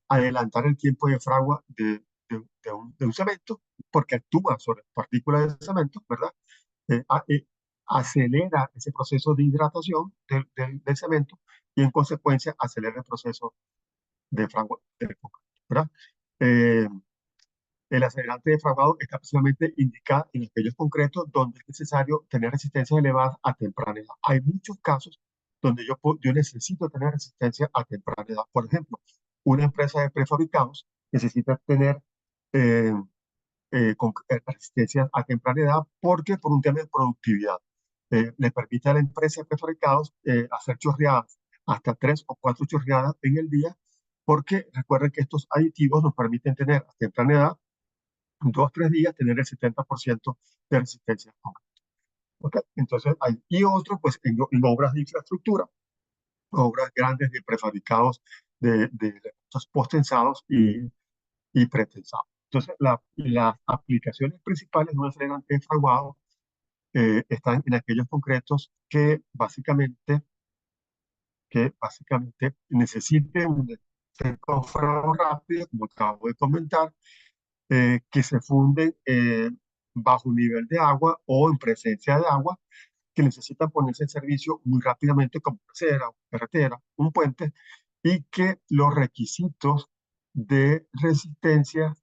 adelantar el tiempo de fragua de un cemento, porque actúa sobre partículas de cemento, ¿verdad? Acelera ese proceso de hidratación del cemento y en consecuencia acelera el proceso de fragua del concreto, ¿verdad? Eh, el acelerante de fraguado está precisamente indicado en aquellos concretos donde es necesario tener resistencias elevadas a temprana edad. Hay muchos casos donde yo necesito tener resistencia a temprana edad. Por ejemplo, una empresa de prefabricados necesita tener eh, resistencia a temprana edad porque por un tema de productividad le permite a la empresa de prefabricados hacer chorreadas hasta 3 o 4 chorreadas en el día porque recuerden que estos aditivos nos permiten tener a temprana edad 2 o 3 días tener el 70% de resistencia al concreto. ¿Okay? Entonces, y otro, pues en obras de infraestructura, obras grandes de prefabricados de elementos postensados y pretensados. Entonces, las aplicaciones principales de un acelerante de fraguado están en aquellos concretos que básicamente necesiten un fragado rápido, como acabo de comentar, que se funden bajo un nivel de agua o en presencia de agua, que necesitan ponerse en servicio muy rápidamente como una carretera, un puente, y que los requisitos de resistencia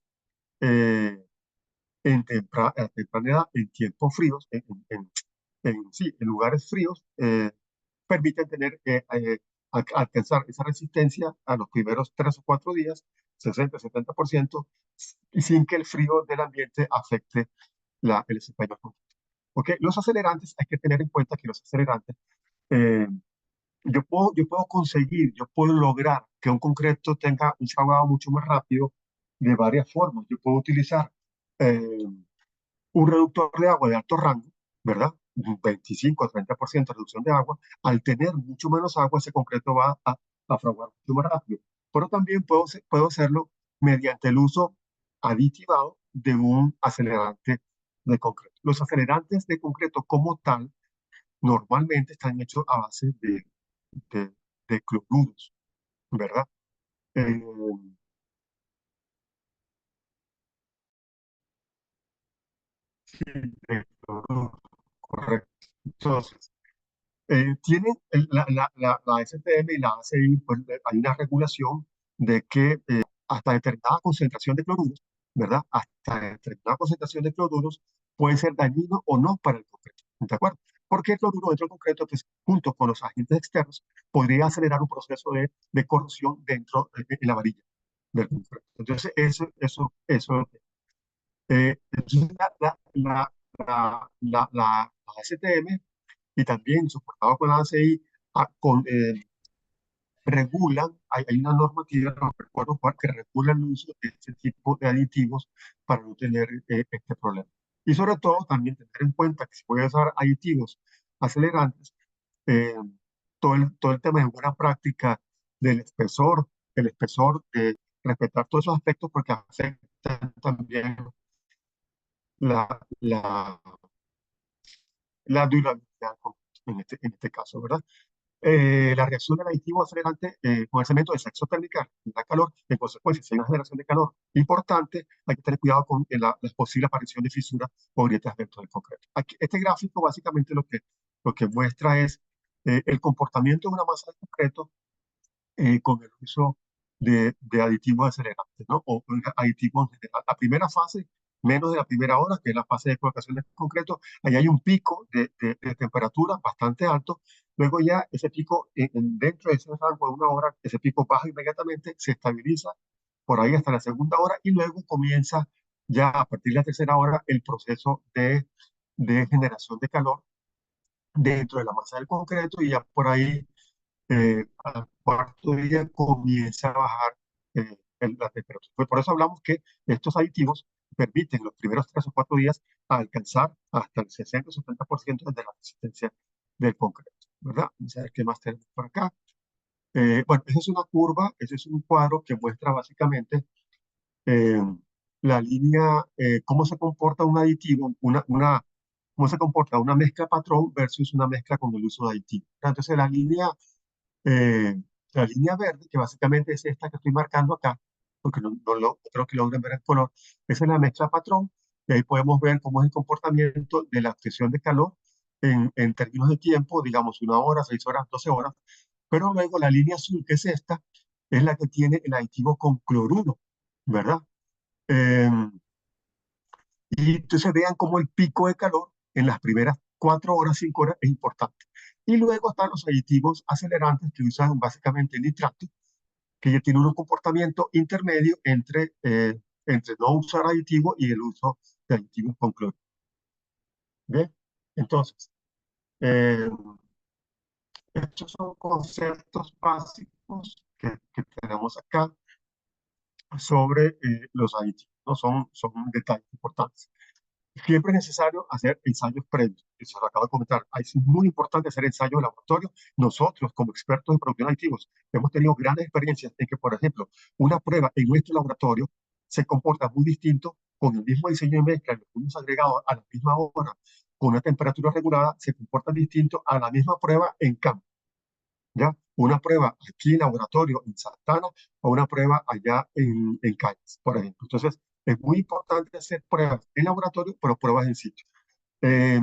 eh, a temprana edad, en tiempos fríos, sí, en lugares fríos, permiten alcanzar esa resistencia a los primeros 3 o 4 días, 60-70%, y sin que el frío del ambiente afecte el desempeño. ¿Ok? Los acelerantes, hay que tener en cuenta que los acelerantes, eh, yo puedo lograr que un concreto tenga un fragado mucho más rápido de varias formas. Yo puedo utilizar eh, un reductor de agua de alto rango, ¿verdad? Un 25 o 30% de reducción de agua. Al tener mucho menos agua, ese concreto va a fraguar mucho más rápido. Pero también puedo hacerlo mediante el uso aditivado de un acelerante de concreto. Los acelerantes de concreto como tal normalmente están hechos a base de, de cloruros, ¿verdad? Eh, de cloruros, correcto. Entonces, tienen la STM y la ACI, pues hay una regulación de que hasta determinada concentración de cloruros, ¿verdad? Hasta determinada concentración de cloruros puede ser dañino o no para el concreto, ¿de acuerdo? Porque el cloruro dentro del concreto, pues, junto con los agentes externos, podría acelerar un proceso de corrosión dentro de la varilla del concreto. Entonces, eso. Entonces, la STM y también soportado con la ACI, regulan, hay una normativa, no recuerdo cuál, que regula el uso de este tipo de aditivos para no tener este problema. Y sobre todo también tener en cuenta que si voy a usar aditivos acelerantes, eh, todo el tema de buena práctica del espesor, de respetar todos esos aspectos porque afectan también la, la, la durabilidad en este caso, ¿verdad? La reacción del aditivo acelerante con el cemento es exotérmica, da calor, en consecuencia, si hay una generación de calor importante, hay que tener cuidado con la posible aparición de fisuras o grietas dentro del concreto. Aquí, este gráfico básicamente lo que muestra es el comportamiento de una masa de concreto con el uso de aditivos acelerantes, ¿no? O aditivos en general. La primera fase, menos de la primera hora, que es la fase de colocación de concreto, ahí hay un pico de temperatura bastante alto. Luego ya ese pico, dentro de ese rango de una hora, ese pico baja inmediatamente, se estabiliza por ahí hasta la segunda hora y luego comienza ya a partir de la tercera hora el proceso de generación de calor dentro de la masa del concreto y ya por ahí al cuarto día comienza a bajar la temperatura. Pues por eso hablamos que estos aditivos permiten los primeros 3 o 4 días alcanzar hasta el 60 o 70% de la resistencia del concreto, ¿verdad? Vamos a ver qué más tenemos por acá. Bueno, esa es una curva, ese es un cuadro que muestra básicamente eh, la línea, cómo se comporta un aditivo, cómo se comporta una mezcla patrón versus una mezcla con el uso de aditivos. Entonces, eh, la línea verde, que básicamente es esta que estoy marcando acá, porque no creo que logren ver el color, esa es la mezcla patrón, y ahí podemos ver cómo es el comportamiento de la obtención de calor en términos de tiempo, digamos 1 hora, 6 horas, 12 horas, pero luego la línea azul, que es esta, es la que tiene el aditivo con cloruro, ¿verdad? Eh, y entonces vean cómo el pico de calor en las primeras 4 horas, 5 horas es importante. Y luego están los aditivos acelerantes que usan básicamente nitrato, que ya tiene un comportamiento intermedio entre no usar aditivo y el uso de aditivos con cloro. ¿Bien? Entonces, eh, estos son conceptos básicos que tenemos acá sobre los aditivos, ¿no? Son detalles importantes. Siempre es necesario hacer ensayos previos. Eso lo acabo de comentar. Es muy importante hacer ensayos de laboratorio. Nosotros, como expertos en producción de aditivos, hemos tenido grandes experiencias en que, por ejemplo, una prueba en nuestro laboratorio se comporta muy distinto con el mismo diseño de mezcla, los mismos agregados a la misma hora, con una temperatura regulada, se comportan distinto a la misma prueba en campo. ¿Ya? Una prueba aquí en laboratorio en Santana o una prueba allá en Calles, por ejemplo. Entonces, es muy importante hacer pruebas en laboratorio, pero pruebas en sitio. Eh,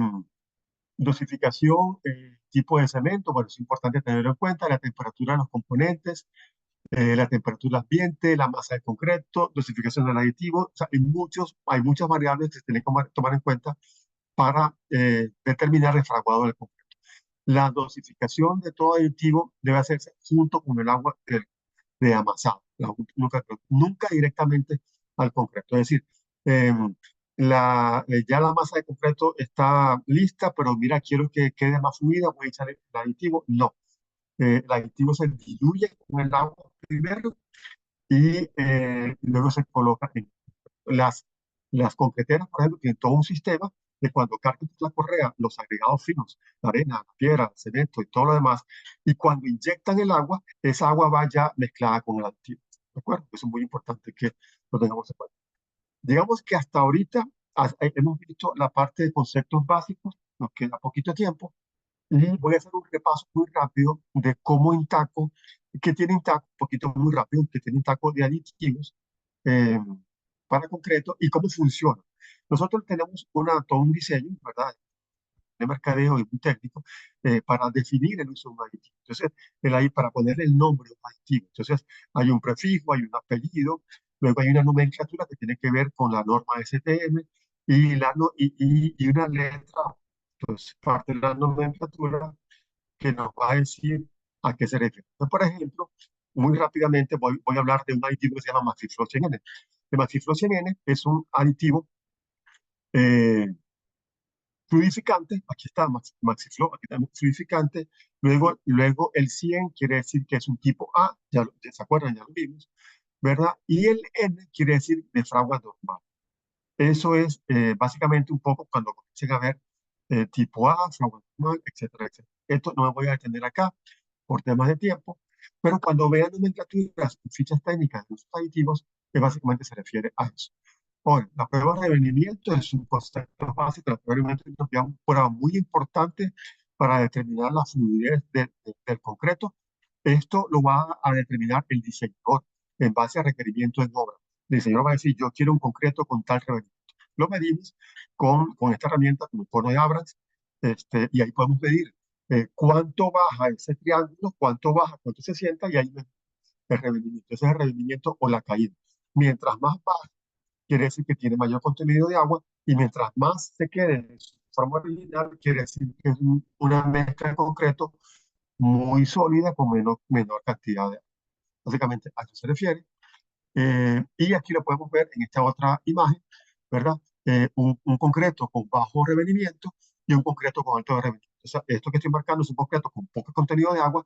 Dosificación, tipo de cemento, bueno, es importante tenerlo en cuenta, la temperatura de los componentes, la temperatura ambiente, la masa de concreto, dosificación del aditivo, o sea, hay muchas variables que se tienen que tomar en cuenta para determinar el fraguado del concreto. La dosificación de todo aditivo debe hacerse junto con el agua de amasado, nunca directamente al concreto. Es decir, eh, ya la masa de concreto está lista, pero mira, quiero que quede más fluida, voy a echar el aditivo. No, el aditivo se diluye con el agua primero y luego se coloca en las, las concreteras, por ejemplo, tienen todo un sistema de cuando cargan la correa, los agregados finos, la arena, la piedra, el cemento y todo lo demás, y cuando inyectan el agua, esa agua va ya mezclada con el aditivo. ¿De acuerdo? Eso es muy importante que lo tengamos en cuenta. Digamos que hasta ahorita hemos visto la parte de conceptos básicos, nos queda poquito tiempo, y voy a hacer un repaso muy rápido de cómo Intaco, que tiene Intaco, un poquito muy rápido, que tiene Intaco de aditivos eh, para concreto y cómo funciona. Nosotros tenemos todo un diseño, ¿verdad? De mercadeo y un técnico para definir el uso de un aditivo. Entonces, para ponerle el nombre a un aditivo. Entonces, hay un prefijo, hay un apellido, luego hay una nomenclatura que tiene que ver con la norma STM y, la, no- y una letra, entonces, parte de la nomenclatura que nos va a decir a qué se refiere. Entonces, por ejemplo, muy rápidamente voy a hablar de un aditivo que se llama Maxiflo-100N. El Maxiflo-100N es un aditivo eh, fluidificante, aquí está Maxiflo, aquí está fluidificante, luego el 100 quiere decir que es un tipo A, ya se acuerdan, ya lo vimos, ¿verdad? Y el N quiere decir de fragua normal. Eso es básicamente un poco cuando comiencen a ver tipo A, fragua normal, etcétera, etcétera. Esto no me voy a detener acá por temas de tiempo, pero cuando vean nomenclaturas y fichas técnicas de los aditivos, básicamente se refiere a eso. Ahora, la prueba de rendimiento es un concepto básico. La prueba de rendimiento es una prueba muy importante para determinar la fluidez del concreto. Esto lo va a determinar el diseñador en base a requerimientos en obra. El diseñador va a decir, yo quiero un concreto con tal rendimiento. Lo medimos con esta herramienta, con el cono de Abrams, y ahí podemos medir cuánto baja ese triángulo, cuánto baja, cuánto se sienta, y ahí el rendimiento. Ese es el rendimiento o la caída. Mientras más baja, quiere decir que tiene mayor contenido de agua y mientras más se quede en su forma original, quiere decir que es una mezcla de concreto muy sólida con menor cantidad de agua. Básicamente a eso se refiere. Y aquí lo podemos ver en esta otra imagen, ¿verdad? Un concreto con bajo revenimiento y un concreto con alto revenimiento. O sea, esto que estoy marcando es un concreto con poco contenido de agua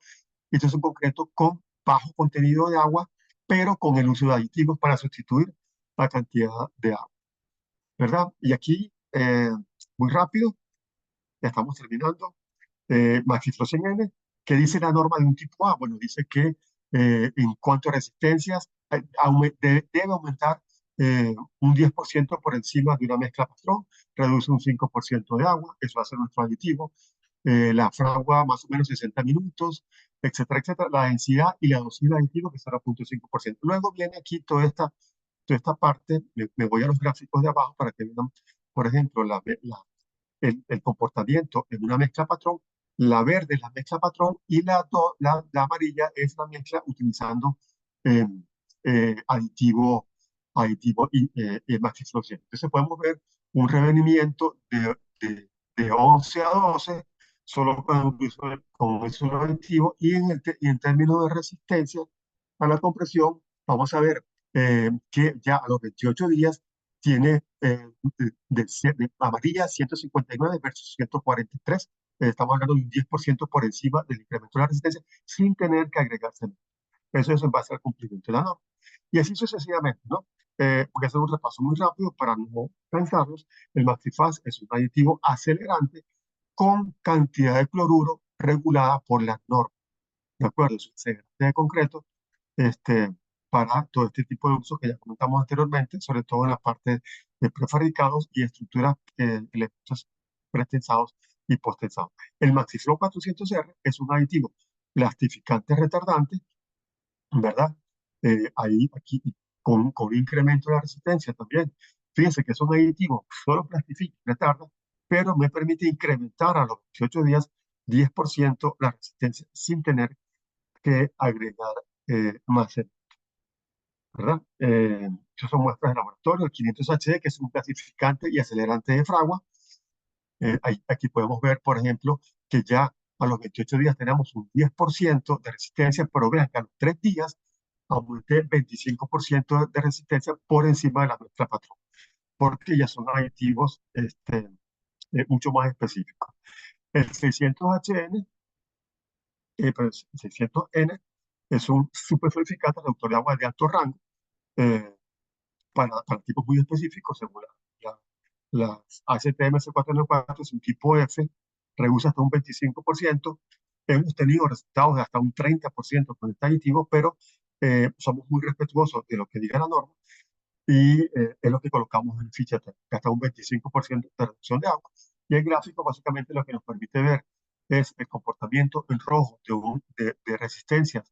y esto es un concreto con bajo contenido de agua pero con el uso de aditivos para sustituir la cantidad de agua, ¿verdad? Y aquí, muy rápido, ya estamos terminando. Maxifloxin N, ¿qué dice la norma de un tipo A? Bueno, dice que en cuanto a resistencias, debe aumentar un 10% por encima de una mezcla patrón, reduce un 5% de agua, eso hace nuestro aditivo, la fragua más o menos 60 minutos, etcétera, etcétera, la densidad y la dosis de aditivo que es 0,5%. Luego viene aquí toda esta parte, me voy a los gráficos de abajo para que vean, por ejemplo, el comportamiento en una mezcla patrón. La verde es la mezcla patrón y la amarilla es la mezcla utilizando eh, aditivo y maxifloxacin. Entonces podemos ver un revenimiento de 11 a 12 solo con el solo aditivo y en términos de resistencia a la compresión, vamos a ver que ya a los 28 días tiene de amarilla 159 versus 143. Estamos hablando de un 10% por ciento por encima del incremento de la resistencia sin tener que agregarse. Eso es en base al cumplimiento de la norma. Y así sucesivamente, ¿no? Voy a hacer un repaso muy rápido para no cansarlos. El Maxifaz es un aditivo acelerante con cantidad de cloruro regulada por la norma. ¿De acuerdo? Es un acelerante de concreto este, para todo este tipo de usos que ya comentamos anteriormente, sobre todo en la parte de prefabricados y estructuras, elementos pretensados y posttensados. El MaxiFlow 400R es un aditivo plastificante retardante, ¿verdad? Ahí, aquí, con un incremento de la resistencia también. Fíjense que es un aditivo, solo plastifica, retarda, pero me permite incrementar a los 28 días 10% la resistencia sin tener que agregar más, ¿verdad? Esas son muestras de laboratorio, el 500H, que es un clasificante y acelerante de fragua. Aquí podemos ver, por ejemplo, que ya a los 28 días tenemos un 10% de resistencia, pero vean que a los 3 días aumenté 25% de resistencia por encima de la nuestra patrón, porque ya son aditivos mucho más específicos. El 600HN, pero el 600N es un supersolificante reductor de agua de alto rango, eh, para tipos muy específicos, según las ACTMS 494, es un tipo F, reduce hasta un 25%. Hemos tenido resultados de hasta un 30% con este aditivo, pero somos muy respetuosos de lo que diga la norma y es lo que colocamos en ficha técnica, hasta un 25% de reducción de agua. Y el gráfico básicamente lo que nos permite ver es el comportamiento en rojo de resistencias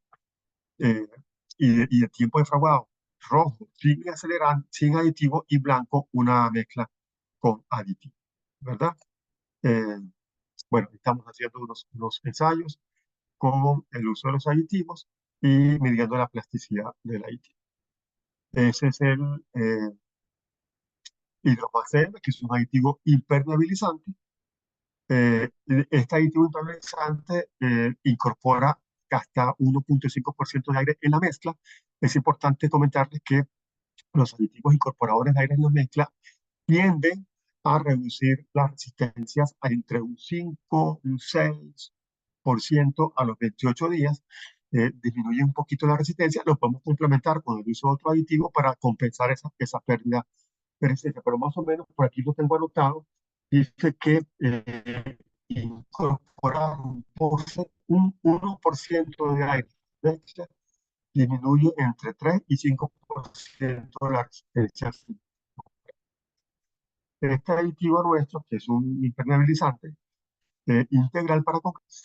eh, y de tiempo de fraguado, rojo sin acelerante, sin aditivo y blanco una mezcla con aditivo, ¿verdad? Eh, bueno, estamos haciendo unos ensayos con el uso de los aditivos y midiendo la plasticidad del aditivo. Ese es el hidromacén, que es un aditivo impermeabilizante. Este aditivo impermeabilizante incorpora hasta 1,5% de aire en la mezcla. Es importante comentarles que los aditivos incorporadores de aire en la mezcla tienden a reducir las resistencias a entre un 5 y un 6% a los 28 días. Disminuye un poquito la resistencia, lo podemos complementar con el uso de otro aditivo para compensar esa pérdida de resistencia, pero más o menos por aquí lo tengo anotado, dice que incorporar un 1% de aire disminuye entre 3 y 5% de la resistencia. Este aditivo nuestro, que es un impermeabilizante integral para concreto,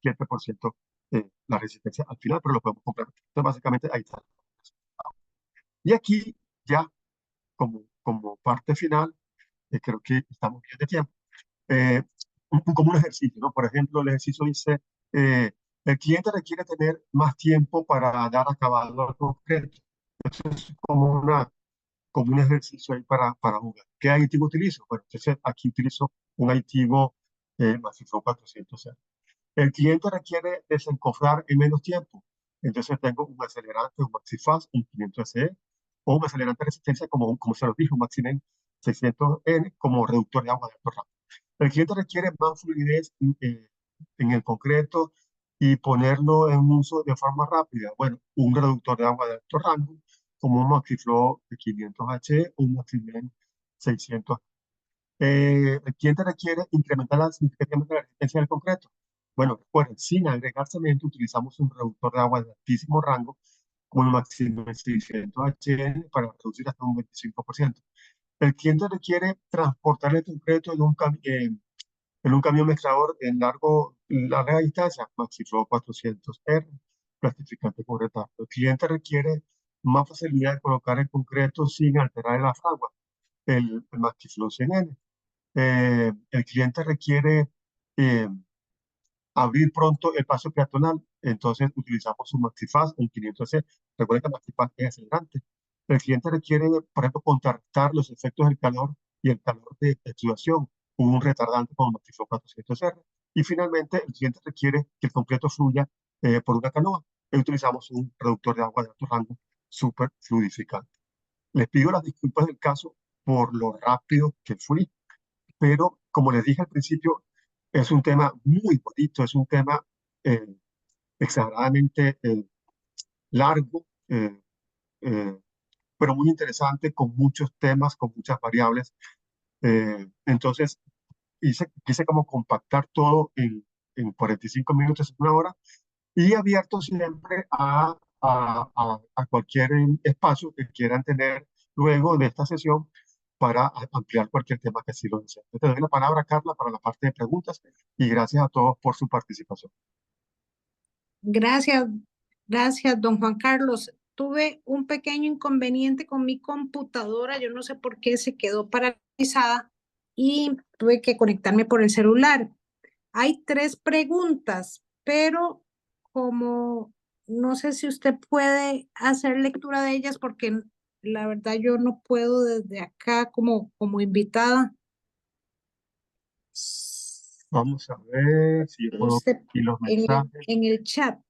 7% la resistencia al final, pero lo podemos comprar. Entonces, básicamente, ahí está. Y aquí, ya como parte final, creo que estamos bien de tiempo, eh, como un ejercicio, ¿no? Por ejemplo, el ejercicio dice, eh, el cliente requiere tener más tiempo para dar acabado al concreto. Eso es como un ejercicio ahí para jugar. ¿Qué aditivo utilizo? Bueno, entonces aquí utilizo un aditivo Maxiflow 400. El cliente requiere desencofrar en menos tiempo. Entonces tengo un acelerante, un Maxifaz, un 500SE, o un acelerante de resistencia, como se lo dijo, un Maximen 600N, como reductor de agua de alto rango. El cliente requiere más fluidez en el concreto y ponerlo en uso de forma rápida. Bueno, un reductor de agua de alto rango, como un Maxiflow de 500H o un Maximen 600. El cliente requiere incrementar significativamente la resistencia del concreto. Bueno, recuerden, sin agregar cemento, utilizamos un reductor de agua de altísimo rango, como el Maximen 600HN, para reducir hasta un 25%. El cliente requiere transportar el concreto en un camión mezclador en larga distancia, Maxiflow 400R, plastificante con retardo. El cliente requiere más facilidad de colocar el concreto sin alterar el afagua, el Maxiflow 100N. El cliente requiere eh, abrir pronto el paso peatonal, entonces utilizamos un Maxifaz, un 500C. Recuerden que el Maxifaz es acelerante. El cliente requiere, por ejemplo, contrarrestar los efectos del calor y el calor de exudación, un retardante como Maxiflow 400R. Y finalmente, el cliente requiere que el concreto fluya por una canoa. Y utilizamos un reductor de agua de alto rango súper fluidificante. Les pido las disculpas del caso por lo rápido que fui, pero como les dije al principio, es un tema muy bonito, es un tema eh, exageradamente largo, eh, pero muy interesante, con muchos temas, con muchas variables. Entonces, quise como compactar todo en 45 minutos, en una hora, y abierto siempre a cualquier espacio que quieran tener luego de esta sesión para ampliar cualquier tema que así lo deseen. Te doy la palabra, Carla, para la parte de preguntas y gracias a todos por su participación. Gracias, gracias, don Juan Carlos. Tuve un pequeño inconveniente con mi computadora, yo no sé por qué se quedó paralizada y tuve que conectarme por el celular. Hay tres preguntas, pero como no sé si usted puede hacer lectura de ellas porque la verdad yo no puedo desde acá como invitada. Vamos a ver si yo puedo Usted y los mensajes. en el chat.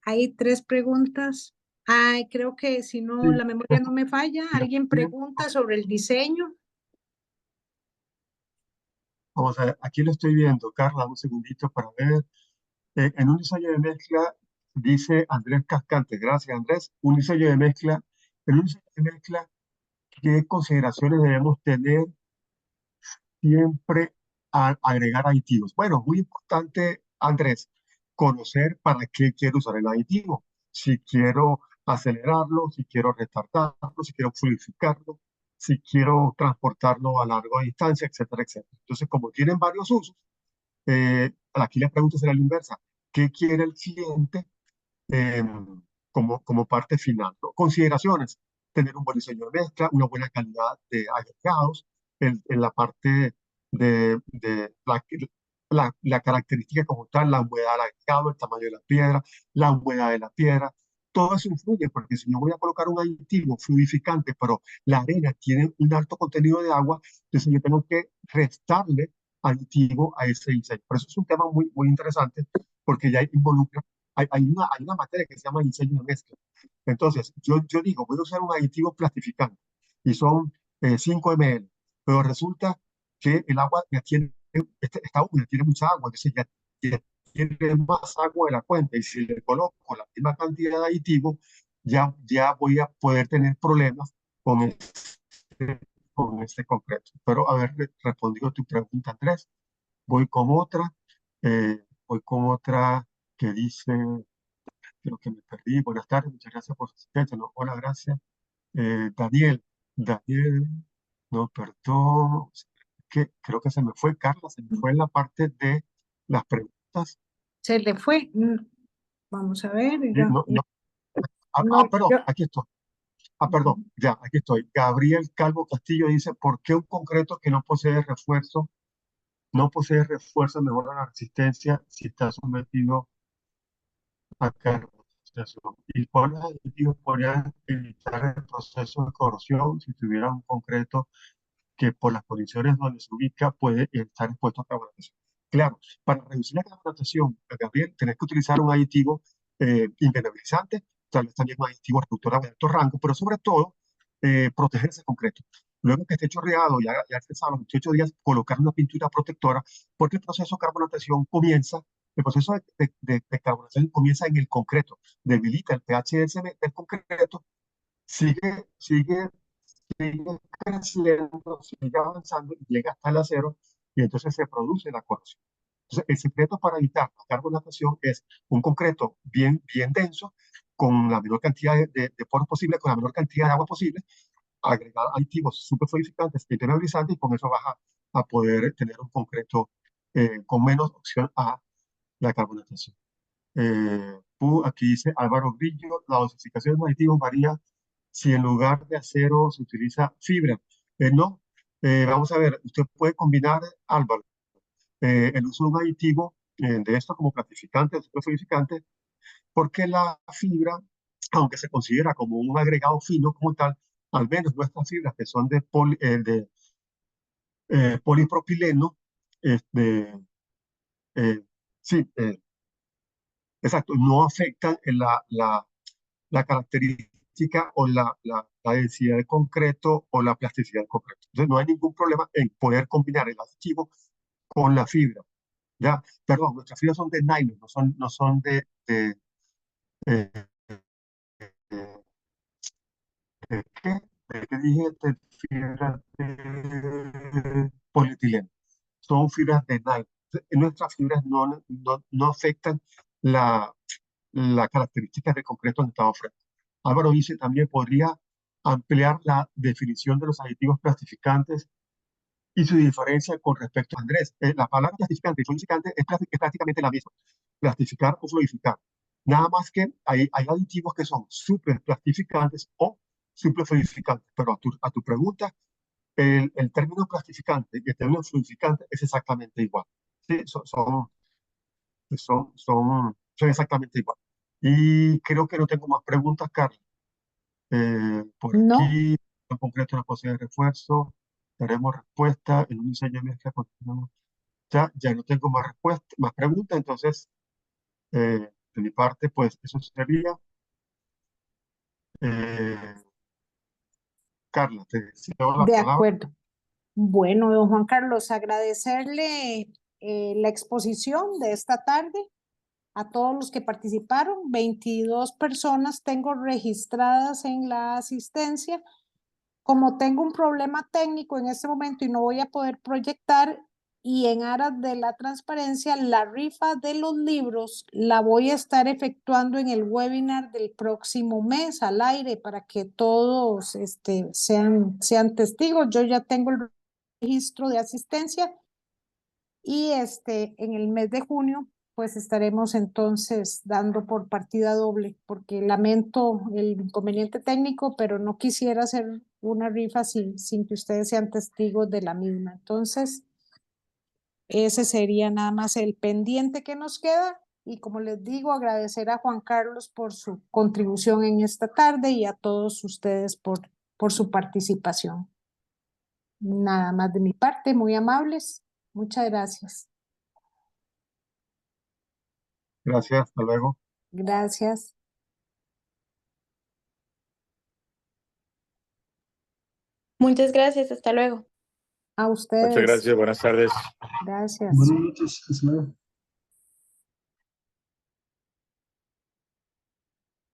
Hay tres preguntas. Ay, creo que si no, Sí, la memoria no me falla. las Alguien tienen. pregunta sobre el diseño. Vamos a ver, aquí lo estoy viendo, Carla, un segundito para ver. En un diseño de mezcla, dice Andrés Cascante, gracias Andrés, un diseño de mezcla, en un diseño de mezcla, ¿qué consideraciones debemos tener siempre al agregar aditivos? Bueno, muy importante, Andrés, conocer para qué quiero usar el aditivo. Si quiero acelerarlo, si quiero retardarlo, si quiero fluidificarlo, si quiero transportarlo a larga distancia, etcétera, etcétera. Entonces, como tienen varios usos, aquí la pregunta será la inversa. ¿Qué quiere el cliente eh, como parte final? ¿No? Consideraciones: tener un buen diseño de mezcla, una buena calidad de agregados, en la parte de la característica como tal, la humedad del agregado, el tamaño de la piedra, la humedad de la piedra. Todo eso influye, porque si yo voy a colocar un aditivo fluidificante, pero la arena tiene un alto contenido de agua, entonces yo tengo que restarle aditivo a ese diseño. Por eso es un tema muy, muy interesante, porque ya involucra, hay una materia que se llama diseño de mezcla. Entonces, yo digo, voy a usar un aditivo plastificante y son 5 ml, pero resulta que el agua ya tiene, esta húmeda tiene mucha agua, entonces ya tiene más agua de la cuenta, y si le coloco la misma cantidad de aditivo, ya voy a poder tener problemas con este concreto. Pero haber respondido tu pregunta, Andrés, voy con otra que dice, creo que me perdí. Buenas tardes, muchas gracias por su asistencia. ¿No? Hola, gracias. Daniel, no, perdón, que creo que se me fue, Carla, se me fue en la parte de las preguntas. Se le fue. Vamos a ver. Y perdón, Yo, aquí estoy. Perdón, ya, aquí estoy. Gabriel Calvo Castillo dice: ¿por qué un concreto que no posee refuerzo mejora la resistencia si está sometido a carbonización? ¿Y cuáles aditivos podrían evitar el proceso de corrosión si tuviera un concreto que por las condiciones donde se ubica puede estar expuesto a carbonatación? Claro, para reducir la carbonatación, Gabriel, tenés que utilizar un aditivo impermeabilizante, tal vez también un aditivo reductor de alto rango, pero sobre todo proteger ese concreto. Luego que esté chorreado, ya esté a los 28 días, colocar una pintura protectora, porque el proceso de carbonatación comienza El proceso de carbonización comienza en el concreto, debilita el pH del concreto, sigue, sigue, sigue creciendo, sigue avanzando y llega hasta el acero y entonces se produce la corrosión. Entonces, el secreto para evitar la carbonatación es un concreto bien denso, con la menor cantidad de poros posible, con la menor cantidad de agua posible, agregar aditivos supersolidificantes y impermeabilizantes, y con eso vas a poder tener un concreto con menos opción a la carbonatación. Aquí dice Álvaro Grillo, la dosificación de aditivos varía si en lugar de acero se utiliza fibra. No, vamos a ver, usted puede combinar, Álvaro, el uso de un aditivo de esto como platificante o supersolidificante, porque la fibra, aunque se considera como un agregado fino como tal, al menos nuestras fibras que son de polipropileno, este, sí, exacto, no afectan en la característica o la densidad de concreto o la plasticidad del concreto. Entonces no hay ningún problema en poder combinar el aditivo con la fibra. Ya, perdón, nuestras fibras son de nylon, no son eh, eh, ¿qué? ¿Qué dije? De fibras de polietileno. Son fibras de nylon. Nuestras fibras no afectan la, la característica de concreto en estado fresco. Álvaro dice también podría ampliar la definición de los aditivos plastificantes y su diferencia con respecto a Andrés. La palabra plastificante y fluidificante es prácticamente la misma. Plastificar o fluidificar. Nada más que hay aditivos que son super plastificantes o super fluidificantes. Pero a tu pregunta, el término plastificante y el término fluidificante es exactamente igual. Sí, son exactamente igual. Y creo que no tengo más preguntas, Carlos. Por No, aquí, en concreto, la posibilidad de refuerzo. Daremos respuesta en un diseño de mezcla. Continuamos. Ya no tengo más respuestas, más preguntas. Entonces, de mi parte, pues eso sería. Eh, Carla, te cedo la de palabra. acuerdo. Bueno, don Juan Carlos, agradecerle la exposición de esta tarde a todos los que participaron. 22 personas tengo registradas en la asistencia. Como tengo un problema técnico en este momento y no voy a poder proyectar, y en aras de la transparencia, la rifa de los libros la voy a estar efectuando en el webinar del próximo mes al aire para que todos sean testigos. Yo ya tengo el registro de asistencia y en el mes de junio pues estaremos entonces dando por partida doble, porque lamento el inconveniente técnico, pero no quisiera hacer una rifa sin que ustedes sean testigos de la misma. Entonces, ese sería nada más el pendiente que nos queda. Y como les digo, agradecer a Juan Carlos por su contribución en esta tarde y a todos ustedes por su participación. Nada más de mi parte, muy amables. Muchas gracias. Gracias, hasta luego. Gracias Muchas gracias, hasta luego. a Muchas ustedes. gracias, buenas tardes. Gracias. Buenas noches, hasta luego.